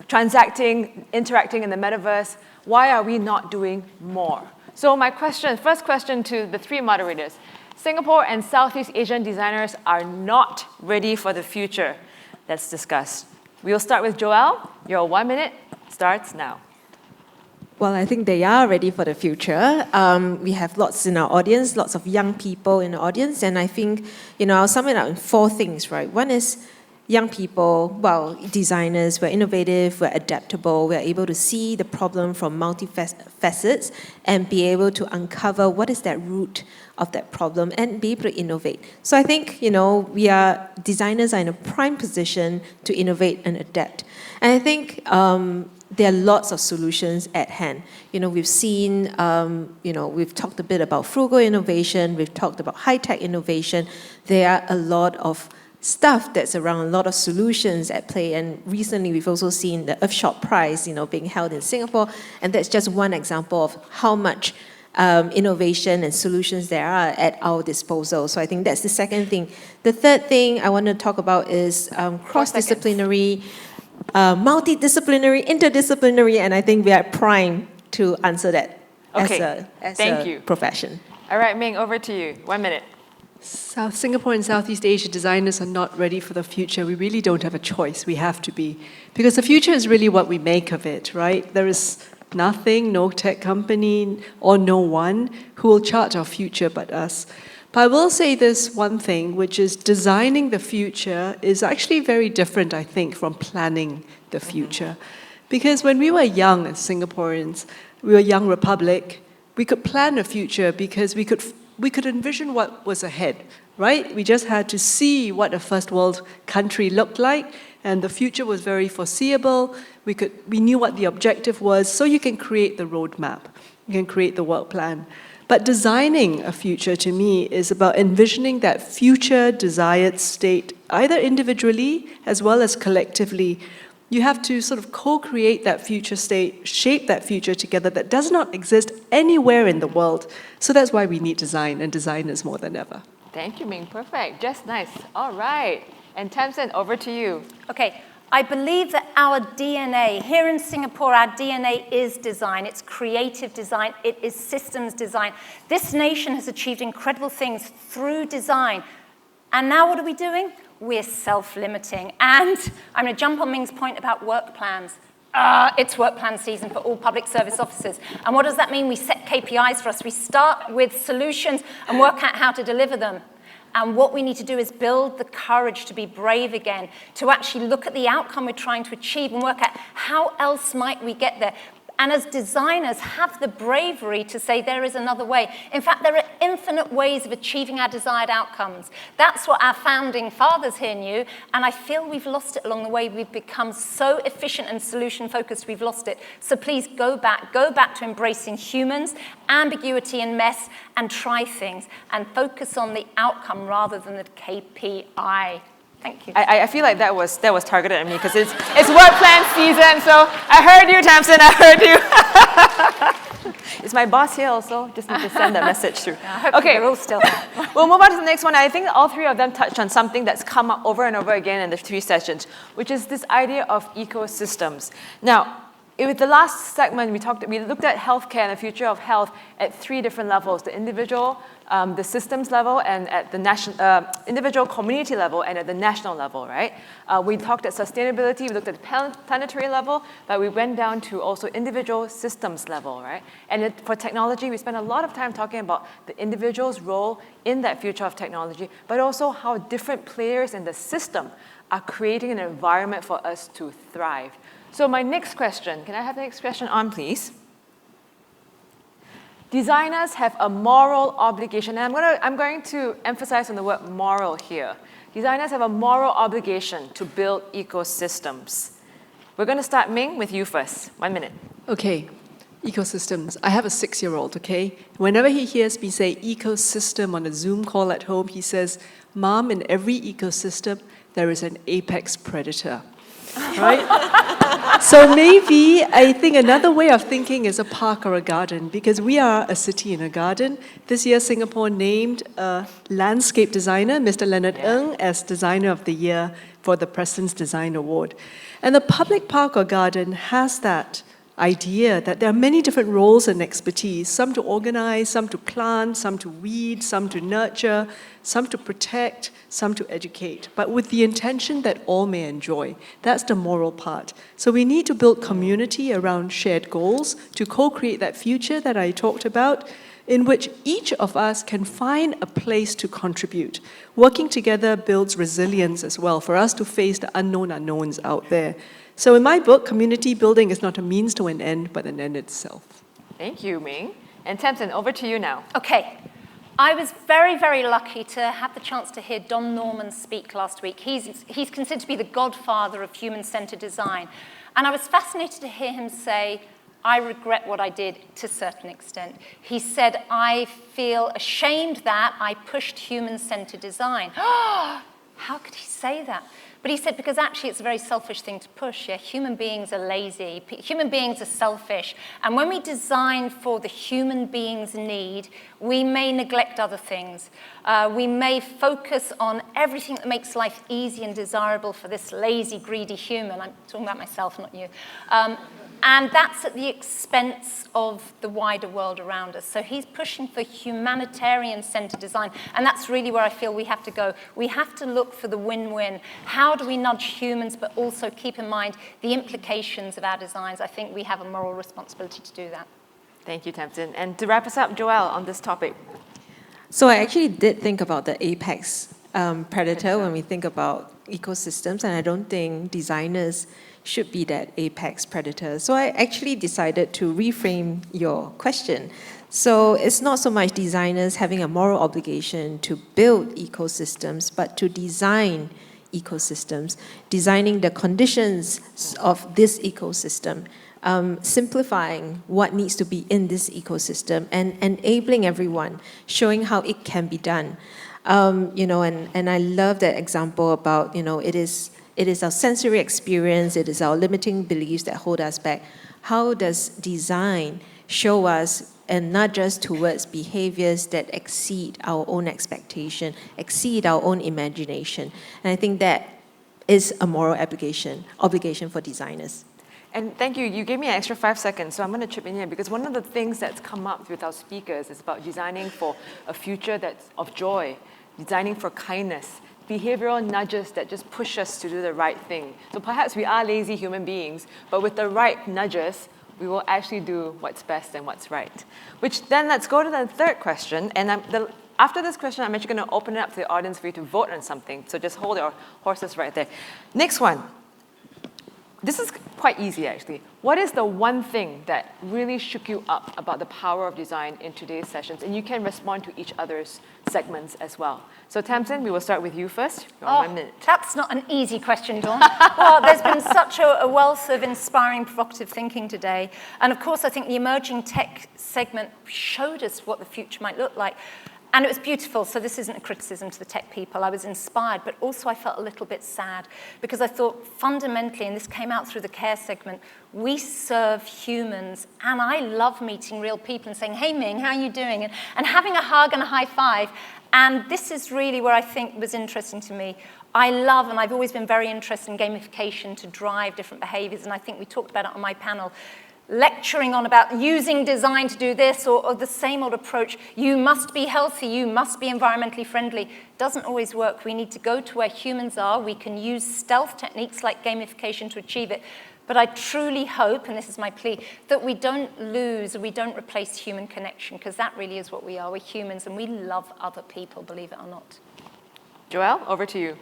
transacting, interacting in the metaverse. Why are we not doing more? So my first question to the 3 moderators. Singapore and Southeast Asian designers are not ready for the future. Let's discuss. We'll start with Joelle. Your 1 minute starts now.
Well, I think they are ready for the future. We have lots in our audience, lots of young people in the audience, and I think, I'll sum it up in 4 things, right? One is young people, designers, we're innovative, we're adaptable, we're able to see the problem from multi-facets and be able to uncover what is that root of that problem and be able to innovate. So I think, designers are in a prime position to innovate and adapt. And I think there are lots of solutions at hand. We've seen, we've talked a bit about frugal innovation, we've talked about high-tech innovation. There are a lot of stuff that's around, a lot of solutions at play. And recently, we've also seen the Earthshot Prize, being held in Singapore. And that's just one example of how much innovation and solutions there are at our disposal. So I think that's the second thing. The third thing I want to talk about is cross-disciplinary, multidisciplinary, interdisciplinary, and I think we are prime to answer that as a profession.
All right, Ming, over to you. 1 minute.
South Singapore and Southeast Asia designers are not ready for the future. We really don't have a choice. We have to be. Because the future is really what we make of it, right? There is nothing, no tech company, or no one who will chart our future but us. But I will say this one thing, which is designing the future is actually very different, I think, from planning the future. Because when we were young as Singaporeans, we were a young republic, we could plan a future because we could envision what was ahead, right? We just had to see what a first world country looked like, and the future was very foreseeable. We knew what the objective was, so you can create the roadmap, you can create the work plan. But designing a future, to me, is about envisioning that future desired state, either individually as well as collectively. You have to sort of co-create that future state, shape that future together that does not exist anywhere in the world. So that's why we need design and designers more than ever.
Thank you, Ming. Perfect. Just nice. All right. And Tamsin, over to you.
Okay. I believe that our DNA, here in Singapore, our DNA is design. It's creative design. It is systems design. This nation has achieved incredible things through design. And now what are we doing? We're self-limiting. And I'm going to jump on Ming's point about work plans. It's work plan season for all public service officers. And what does that mean? We set KPIs for us. We start with solutions and work out how to deliver them. And what we need to do is build the courage to be brave again, to actually look at the outcome we're trying to achieve and work out how else might we get there. And as designers, have the bravery to say there is another way. In fact, there are infinite ways of achieving our desired outcomes. That's what our founding fathers here knew, and I feel we've lost it along the way. We've become so efficient and solution-focused, we've lost it. So please go back to embracing humans, ambiguity and mess, and try things, and focus on the outcome rather than the KPI. Thank you.
I feel like that was targeted at me because it's work plan season. So I heard you, Tamsin. I heard you. It's my boss here also. Just need to send that message through.
Okay, we'll still.
We'll move on to the next one. I think all three of them touched on something that's come up over and over again in the 3 sessions, which is this idea of ecosystems. Now, with the last segment, we looked at healthcare and the future of health at 3 different levels: the individual, the systems level, and at the individual community level, and at the national level, right? We talked at sustainability, we looked at the planetary level, but we went down to also individual systems level, right? And for technology, we spent a lot of time talking about the individual's role in that future of technology, but also how different players in the system are creating an environment for us to thrive. So my next question, can I have the next question on, please? Designers have a moral obligation, and I'm going to emphasize on the word moral here. Designers have a moral obligation to build ecosystems. We're going to start, Ming, with you first. 1 minute.
Okay, ecosystems. I have a 6-year-old, okay? Whenever he hears me say ecosystem on a Zoom call at home, he says, "Mom, in every ecosystem, there is an apex predator." Right? So maybe I think another way of thinking is a park or a garden, because we are a city in a garden. This year, Singapore named a landscape designer, Mr. Leonard Ng, as Designer of the Year for the President's Design Award. And the public park or garden has that idea that there are many different roles and expertise, some to organize, some to plant, some to weed, some to nurture, some to protect, some to educate, but with the intention that all may enjoy. That's the moral part. So we need to build community around shared goals to co-create that future that I talked about, in which each of us can find a place to contribute. Working together builds resilience as well for us to face the unknown unknowns out there. So in my book, community building is not a means to an end, but an end itself.
Thank you, Ming. And Tamsin, over to you now.
Okay. I was very, very lucky to have the chance to hear Don Norman speak last week. He's considered to be the godfather of human-centered design. And I was fascinated to hear him say, I regret what I did to a certain extent. He said, I feel ashamed that I pushed human-centered design. How could he say that? But he said, because actually it's a very selfish thing to push. Yeah? Human beings are lazy. Human beings are selfish. And when we design for the human being's need, we may neglect other things. We may focus on everything that makes life easy and desirable for this lazy, greedy human. I'm talking about myself, not you. And that's at the expense of the wider world around us. So he's pushing for humanitarian-centered design. And that's really where I feel we have to go. We have to look for the win-win. How do we nudge humans, but also keep in mind the implications of our designs? I think we have a moral responsibility to do that.
Thank you, Tamsin. And to wrap us up, Joelle, on this topic.
So I actually did think about the apex predator when we think about ecosystems, and I don't think designers should be that apex predator. So I actually decided to reframe your question. So it's not so much designers having a moral obligation to build ecosystems, but to design ecosystems, designing the conditions of this ecosystem, simplifying what needs to be in this ecosystem, and enabling everyone, showing how it can be done. And I love that example about, it is our sensory experience, it is our limiting beliefs that hold us back. How does design show us, and not just towards behaviors that exceed our own expectation, exceed our own imagination? And I think that is a moral obligation for designers.
And thank you. You gave me an extra 5 seconds, so I'm going to chip in here because one of the things that's come up with our speakers is about designing for a future that's of joy, designing for kindness, behavioral nudges that just push us to do the right thing. So perhaps we are lazy human beings, but with the right nudges, we will actually do what's best and what's right. Which then let's go to the third question. And after this question, I'm actually going to open it up to the audience for you to vote on something. So just hold your horses right there. Next one. This is quite easy, actually. What is the one thing that really shook you up about the power of design in today's sessions? And you can respond to each other's segments as well. So Tamsin, we will start with you first. You're on 1 minute.
That's not an easy question, Dawn. Well, there's been such a wealth of inspiring, provocative thinking today. And of course, I think the emerging tech segment showed us what the future might look like. And it was beautiful, so this isn't a criticism to the tech people. I was inspired, but also I felt a little bit sad because I thought fundamentally, and this came out through the care segment, we serve humans, and I love meeting real people and saying, hey, Ming, how are you doing? And having a hug and a high five. And this is really where I think was interesting to me. I love, and I've always been very interested in gamification to drive different behaviors, and I think we talked about it on my panel. Lecturing on about using design to do this or the same old approach, you must be healthy, you must be environmentally friendly, doesn't always work. We need to go to where humans are. We can use stealth techniques like gamification to achieve it. But I truly hope, and this is my plea, that we don't lose, we don't replace human connection, because that really is what we are. We're humans, and we love other people, believe it or not.
Joelle, over to you.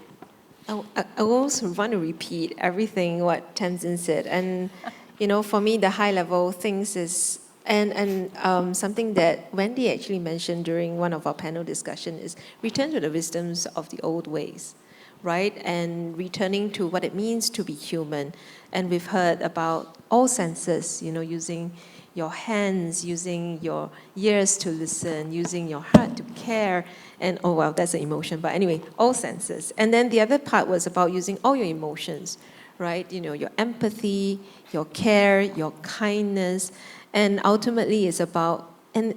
I also want to repeat everything what Tamsin said. And for me, the high-level things is, and something that Wendy actually mentioned during one of our panel discussion is return to the wisdoms of the old ways, right? And returning to what it means to be human. And we've heard about all senses, using your hands, using your ears to listen, using your heart to care, and that's an emotion, but anyway, all senses. And then the other part was about using all your emotions, right? Your empathy, your care, your kindness, and ultimately it's about, and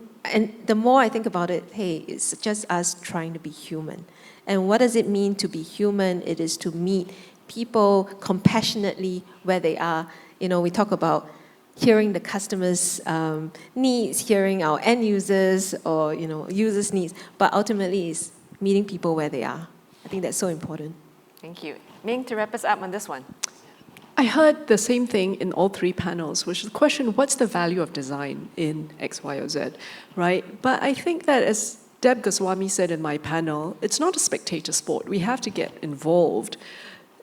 the more I think about it, hey, it's just us trying to be human. And what does it mean to be human? It is to meet people compassionately where they are. We talk about hearing the customers' needs, hearing our end users or users' needs, but ultimately it's meeting people where they are. I think that's so important.
Thank you. Ming, to wrap us up on this one.
I heard the same thing in all three panels, which is the question, what's the value of design in X, Y, or Z, right? But I think that as Deb Goswami said in my panel, it's not a spectator sport. We have to get involved.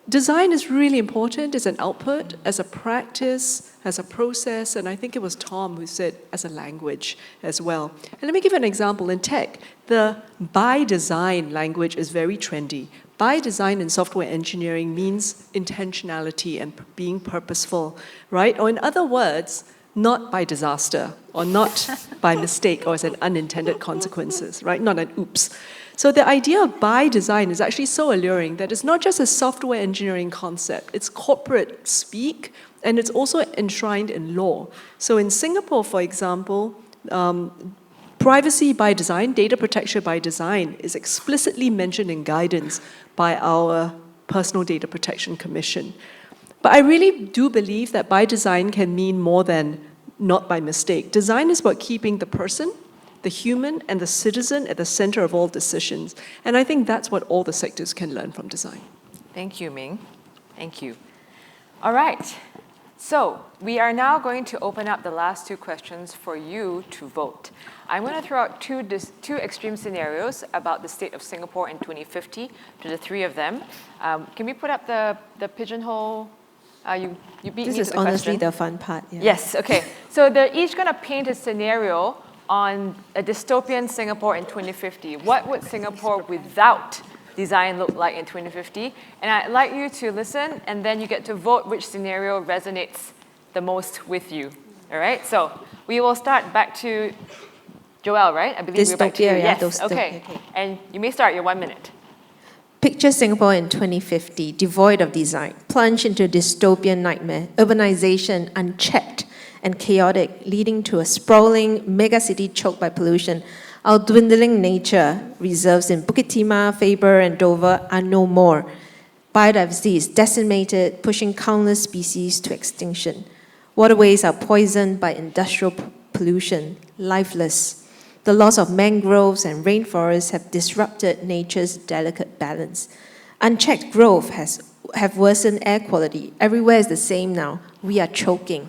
Design is really important as an output, as a practice, as a process, and I think it was Tom who said as a language as well. And let me give an example. In tech, the by design language is very trendy. By design in software engineering means intentionality and being purposeful, right? Or in other words, not by disaster, or not by mistake, or as an unintended consequences, right? Not an oops. So the idea of by design is actually so alluring that it's not just a software engineering concept, it's corporate speak, and it's also enshrined in law. So in Singapore, for example, privacy by design, data protection by design is explicitly mentioned in guidance by our Personal Data Protection Commission. But I really do believe that by design can mean more than not by mistake. Design is about keeping the person, the human, and the citizen at the center of all decisions. And I think that's what all the sectors can learn from design.
Thank you, Ming. Thank you. All right. So we are now going to open up the last two questions for you to vote. I'm going to throw out two extreme scenarios about the state of Singapore in 2050 to the three of them. Can we put up the pigeonhole? You beat me to the question.
This is honestly the fun part. Yeah.
Yes, okay. So they're each going to paint a scenario on a dystopian Singapore in 2050. What would Singapore without design look like in 2050? And I'd like you to listen, and then you get to vote which scenario resonates the most with you. All right? So we will start back to Joelle, right? I believe we're back to you.
Dystopia, yeah,
Yes, okay. And you may start your 1 minute.
Picture Singapore in 2050, devoid of design, plunge into a dystopian nightmare, urbanization unchecked and chaotic, leading to a sprawling megacity choked by pollution. Our dwindling nature reserves in Bukit Timah, Faber, and Dover are no more. Biodiversity is decimated, pushing countless species to extinction. Waterways are poisoned by industrial pollution, lifeless. The loss of mangroves and rainforests have disrupted nature's delicate balance. Unchecked growth have worsened air quality. Everywhere is the same now. We are choking.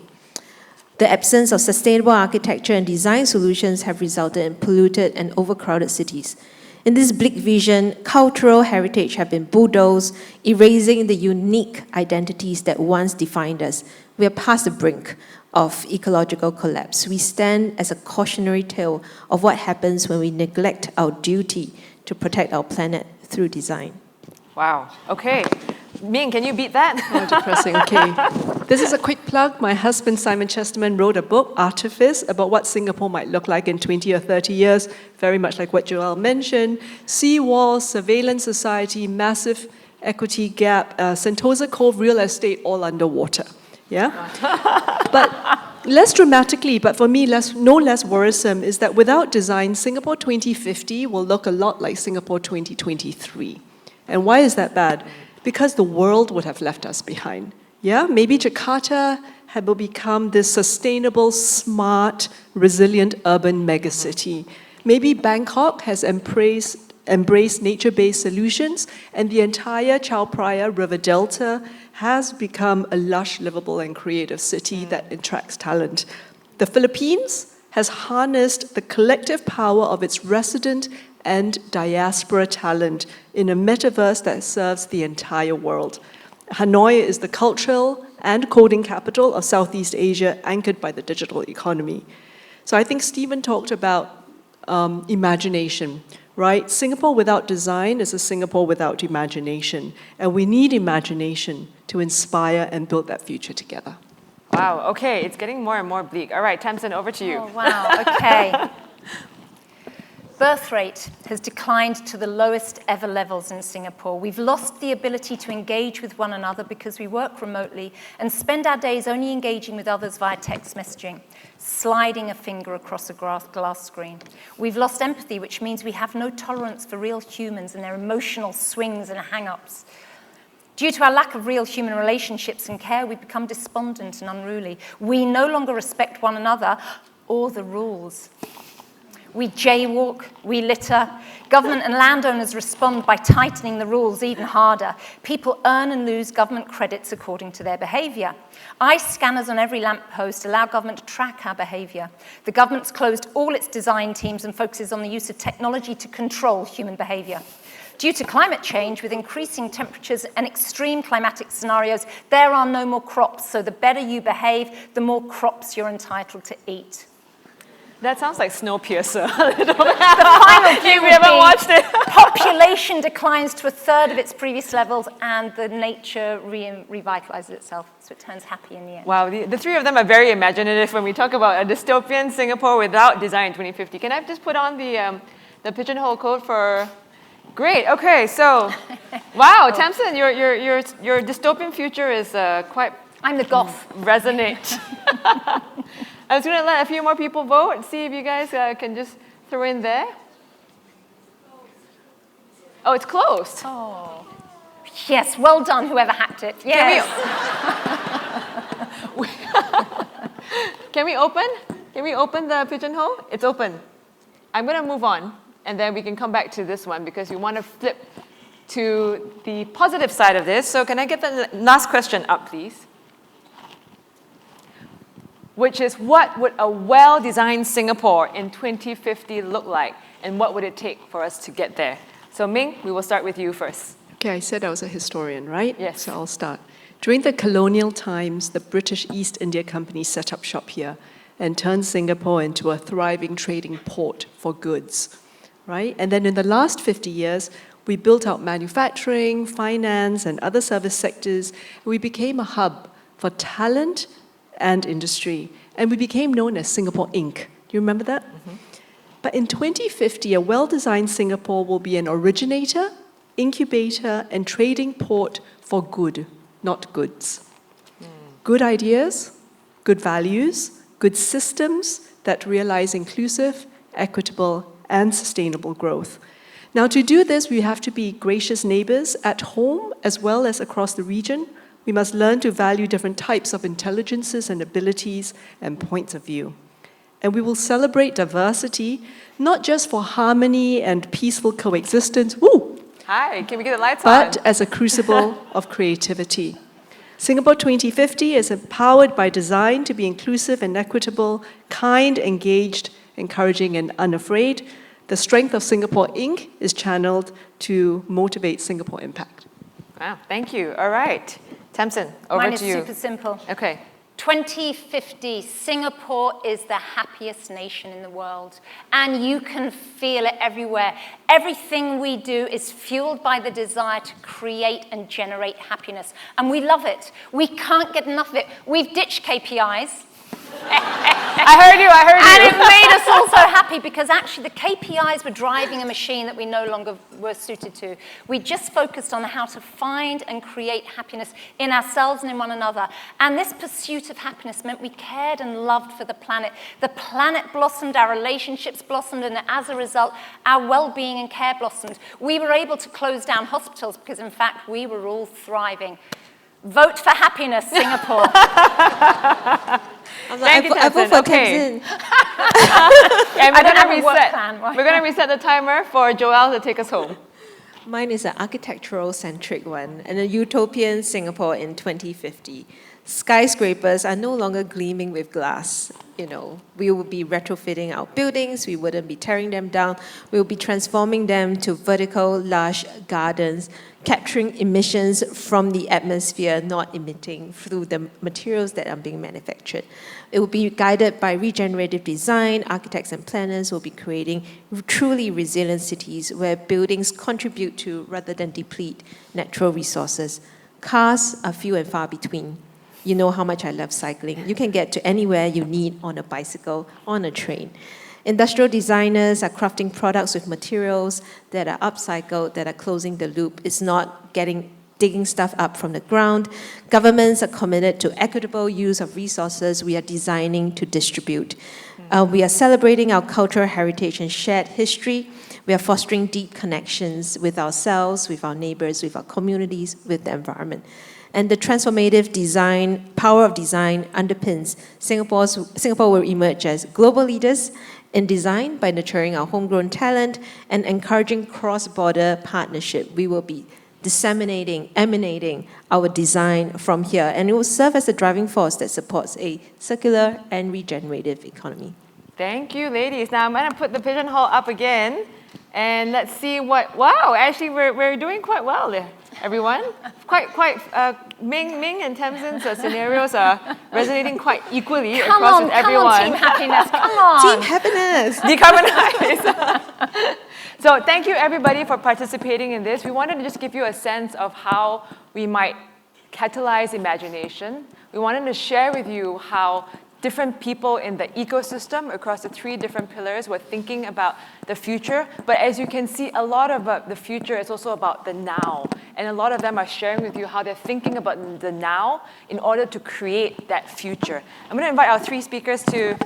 The absence of sustainable architecture and design solutions have resulted in polluted and overcrowded cities. In this bleak vision, cultural heritage have been bulldozed, erasing the unique identities that once defined us. We are past the brink of ecological collapse. We stand as a cautionary tale of what happens when we neglect our duty to protect our planet through design.
Wow. Okay. Ming, can you beat that?
Oh, depressing. Okay. This is a quick plug. My husband, Simon Chesterman, wrote a book, Artifice, about what Singapore might look like in 20 or 30 years, very much like what Joelle mentioned. Seawalls, surveillance society, massive equity gap, Sentosa Cove, real estate, all underwater. Yeah? But less dramatically, but for me no less worrisome, is that without design, Singapore 2050 will look a lot like Singapore 2023. And why is that bad? Because the world would have left us behind. Yeah, maybe Jakarta will become this sustainable, smart, resilient urban megacity. Maybe Bangkok has embraced nature-based solutions, and the entire Chao Phraya River Delta has become a lush, livable, and creative city that attracts talent. The Philippines has harnessed the collective power of its resident and diaspora talent in a metaverse that serves the entire world. Hanoi is the cultural and coding capital of Southeast Asia, anchored by the digital economy. So I think Stephen talked about imagination, right? Singapore without design is a Singapore without imagination, and we need imagination to inspire and build that future together.
Wow, okay, it's getting more and more bleak. All right, Tamsin, over to you.
Oh, wow, okay. Birth rate has declined to the lowest ever levels in Singapore. We've lost the ability to engage with one another because we work remotely and spend our days only engaging with others via text messaging, sliding a finger across a glass screen. We've lost empathy, which means we have no tolerance for real humans and their emotional swings and hang-ups. Due to our lack of real human relationships and care, we become despondent and unruly. We no longer respect one another or the rules. We jaywalk, we litter. Government and landowners respond by tightening the rules even harder. People earn and lose government credits according to their behavior. Eye scanners on every lamppost allow government to track our behavior. The government's closed all its design teams and focuses on the use of technology to control human behavior. Due to climate change, with increasing temperatures and extreme climatic scenarios, there are no more crops, so the better you behave, the more crops you're entitled to eat.
That sounds like Snowpiercer.
The final view
we haven't watched it.
population declines to 1/3 of its previous levels, and the nature revitalizes itself, so it turns happy in the end.
Wow, the three of them are very imaginative when we talk about a dystopian Singapore without design 2050. Can I just put on the pigeonhole code for... Great, okay, so, wow, Tamsin, your dystopian future is quite...
I'm the goth.
Resonate. I was going to let a few more people vote and see if you guys can just throw in there. Oh, it's closed.
Oh. Yes, well done, whoever hacked it. Yes.
Can we open? Can we open the pigeonhole? It's open. I'm going to move on, and then we can come back to this one because we want to flip to the positive side of this. So can I get the last question up, please? Which is, what would a well-designed Singapore in 2050 look like, and what would it take for us to get there? So Ming, we will start with you first.
Okay, I said I was a historian, right?
Yes.
So I'll start. During the colonial times, the British East India Company set up shop here and turned Singapore into a thriving trading port for goods, right? And then in the last 50 years, we built out manufacturing, finance, and other service sectors. We became a hub for talent and industry, and we became known as Singapore Inc. Do you remember that? Mm-hmm. But in 2050, a well-designed Singapore will be an originator, incubator, and trading port for good, not goods. Good ideas, good values, good systems that realize inclusive, equitable, and sustainable growth. Now, to do this, we have to be gracious neighbors at home as well as across the region. We must learn to value different types of intelligences and abilities and points of view. And we will celebrate diversity, not just for harmony and peaceful coexistence, woo!
Hi, can we get the lights
But
on?
as a crucible of creativity. Singapore 2050 is empowered by design to be inclusive and equitable, kind, engaged, encouraging, and unafraid. The strength of Singapore Inc. is channeled to motivate Singapore impact.
Wow, thank you. All right. Tamsin, over
Mine is
to you.
super simple.
Okay.
2050, Singapore is the happiest nation in the world, and you can feel it everywhere. Everything we do is fueled by the desire to create and generate happiness, and we love it. We can't get enough of it. We've ditched KPIs.
I heard you.
And it made us all so happy because actually the KPIs were driving a machine that we no longer were suited to. We just focused on how to find and create happiness in ourselves and in one another. And this pursuit of happiness meant we cared and loved for the planet. The planet blossomed, our relationships blossomed, and as a result, our well-being and care blossomed. We were able to close down hospitals because, in fact, we were all thriving. Vote for happiness, Singapore.
Thank you,
I vote for
okay.
Tamsin.
And
I don't have a work plan.
We're going to reset the timer for Joelle to take us home.
Mine is an architectural-centric one, and a utopian Singapore in 2050. Skyscrapers are no longer gleaming with glass. You know, we will be retrofitting our buildings. We wouldn't be tearing them down. We will be transforming them to vertical, lush gardens, capturing emissions from the atmosphere, not emitting through the materials that are being manufactured. It will be guided by regenerative design. Architects and planners will be creating truly resilient cities where buildings contribute to rather than deplete natural resources. Cars are few and far between. You know how much I love cycling. You can get to anywhere you need on a bicycle, on a train. Industrial designers are crafting products with materials that are upcycled, that are closing the loop. It's not digging stuff up from the ground. Governments are committed to equitable use of resources we are designing to distribute. We are celebrating our cultural heritage and shared history. We are fostering deep connections with ourselves, with our neighbors, with our communities, with the environment. And the transformative design, power of design underpins Singapore will emerge as global leaders in design by nurturing our homegrown talent and encouraging cross-border partnership. We will be emanating our design from here, and it will serve as a driving force that supports a circular and regenerative economy.
Thank you, ladies. Now I'm going to put the pigeonhole up again, and let's see what. Wow, actually, we're doing quite well there, everyone. Ming and Tamsin's scenarios are resonating quite equally across with everyone.
Come on, team happiness, come on.
Team happiness.
Decarbonize. So thank you, everybody, for participating in this. We wanted to just give you a sense of how we might catalyze imagination. We wanted to share with you how different people in the ecosystem across the 3 different pillars were thinking about the future. But as you can see, a lot of the future is also about the now. And a lot of them are sharing with you how they're thinking about the now in order to create that future. I'm going to invite our 3 speakers to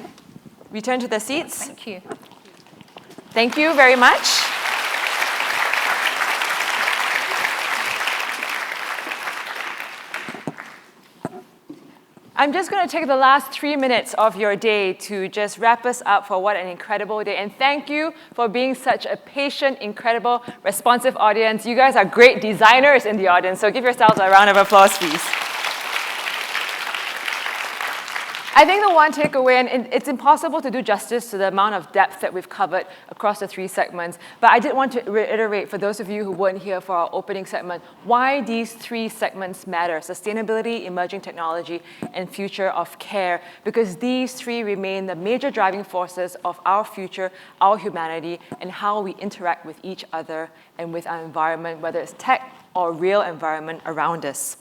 return to their seats.
Thank you.
Thank you very much. I'm just going to take the last 3 minutes of your day to just wrap us up for what an incredible day. And thank you for being such a patient, incredible, responsive audience. You guys are great designers in the audience, so give yourselves a round of applause, please. I think the one takeaway, and it's impossible to do justice to the amount of depth that we've covered across the 3 segments, but I did want to reiterate for those of you who weren't here for our opening segment, why these 3 segments matter: sustainability, emerging technology, and future of care, because these 3 remain the major driving forces of our future, our humanity, and how we interact with each other and with our environment, whether it's tech or real environment around us.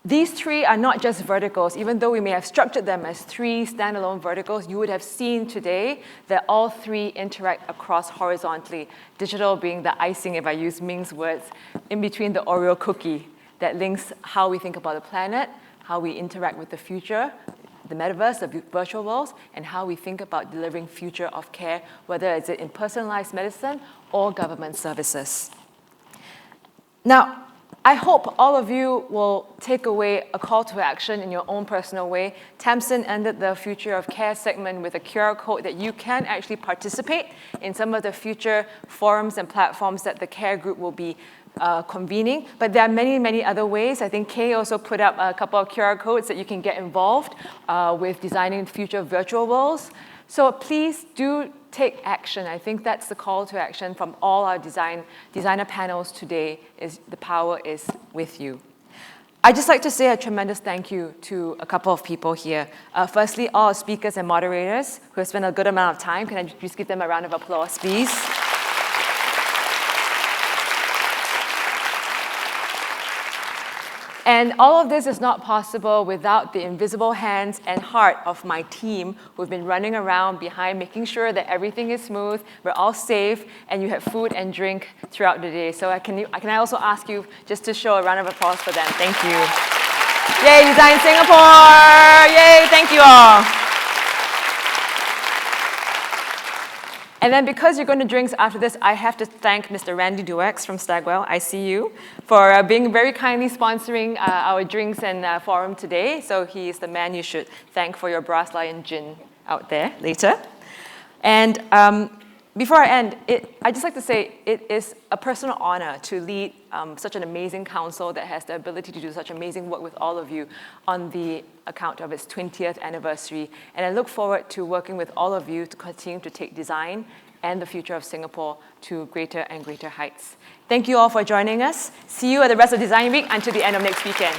These 3 are not just verticals. Even though we may have structured them as 3 standalone verticals, you would have seen today that all 3 interact across horizontally, digital being the icing, if I use Ming's words, in between the Oreo cookie that links how we think about the planet, how we interact with the future, the metaverse, the virtual worlds, and how we think about delivering future of care, whether it's in personalized medicine or government services. Now, I hope all of you will take away a call to action in your own personal way. Tamsin ended the Future of Care segment with a QR code that you can actually participate in some of the future forums and platforms that the Care Group will be convening. But there are many, many other ways. I think Kay also put up a couple of QR codes that you can get involved with designing future virtual worlds. So please do take action. I think that's the call to action from all our designer panels today, is the power is with you. I'd just like to say a tremendous thank you to a couple of people here. Firstly, all our speakers and moderators who have spent a good amount of time. Can I just give them a round of applause, please? And all of this is not possible without the invisible hands and heart of my team who've been running around behind, making sure that everything is smooth, we're all safe, and you have food and drink throughout the day. So can I also ask you just to show a round of applause for them? Thank you. Yay, DesignSingapore! Yay, thank you all. And then because you're going to drinks after this, I have to thank Mr. Randy Duex from Stagwell, I see you, for being very kindly sponsoring our drinks and forum today. So he is the man you should thank for your Brass Lion gin out there later. And before I end, I'd just like to say it is a personal honor to lead such an amazing council that has the ability to do such amazing work with all of you on the account of its 20th anniversary. And I look forward to working with all of you to continue to take design and the future of Singapore to greater and greater heights. Thank you all for joining us. See you at the rest of Design Week until the end of next weekend.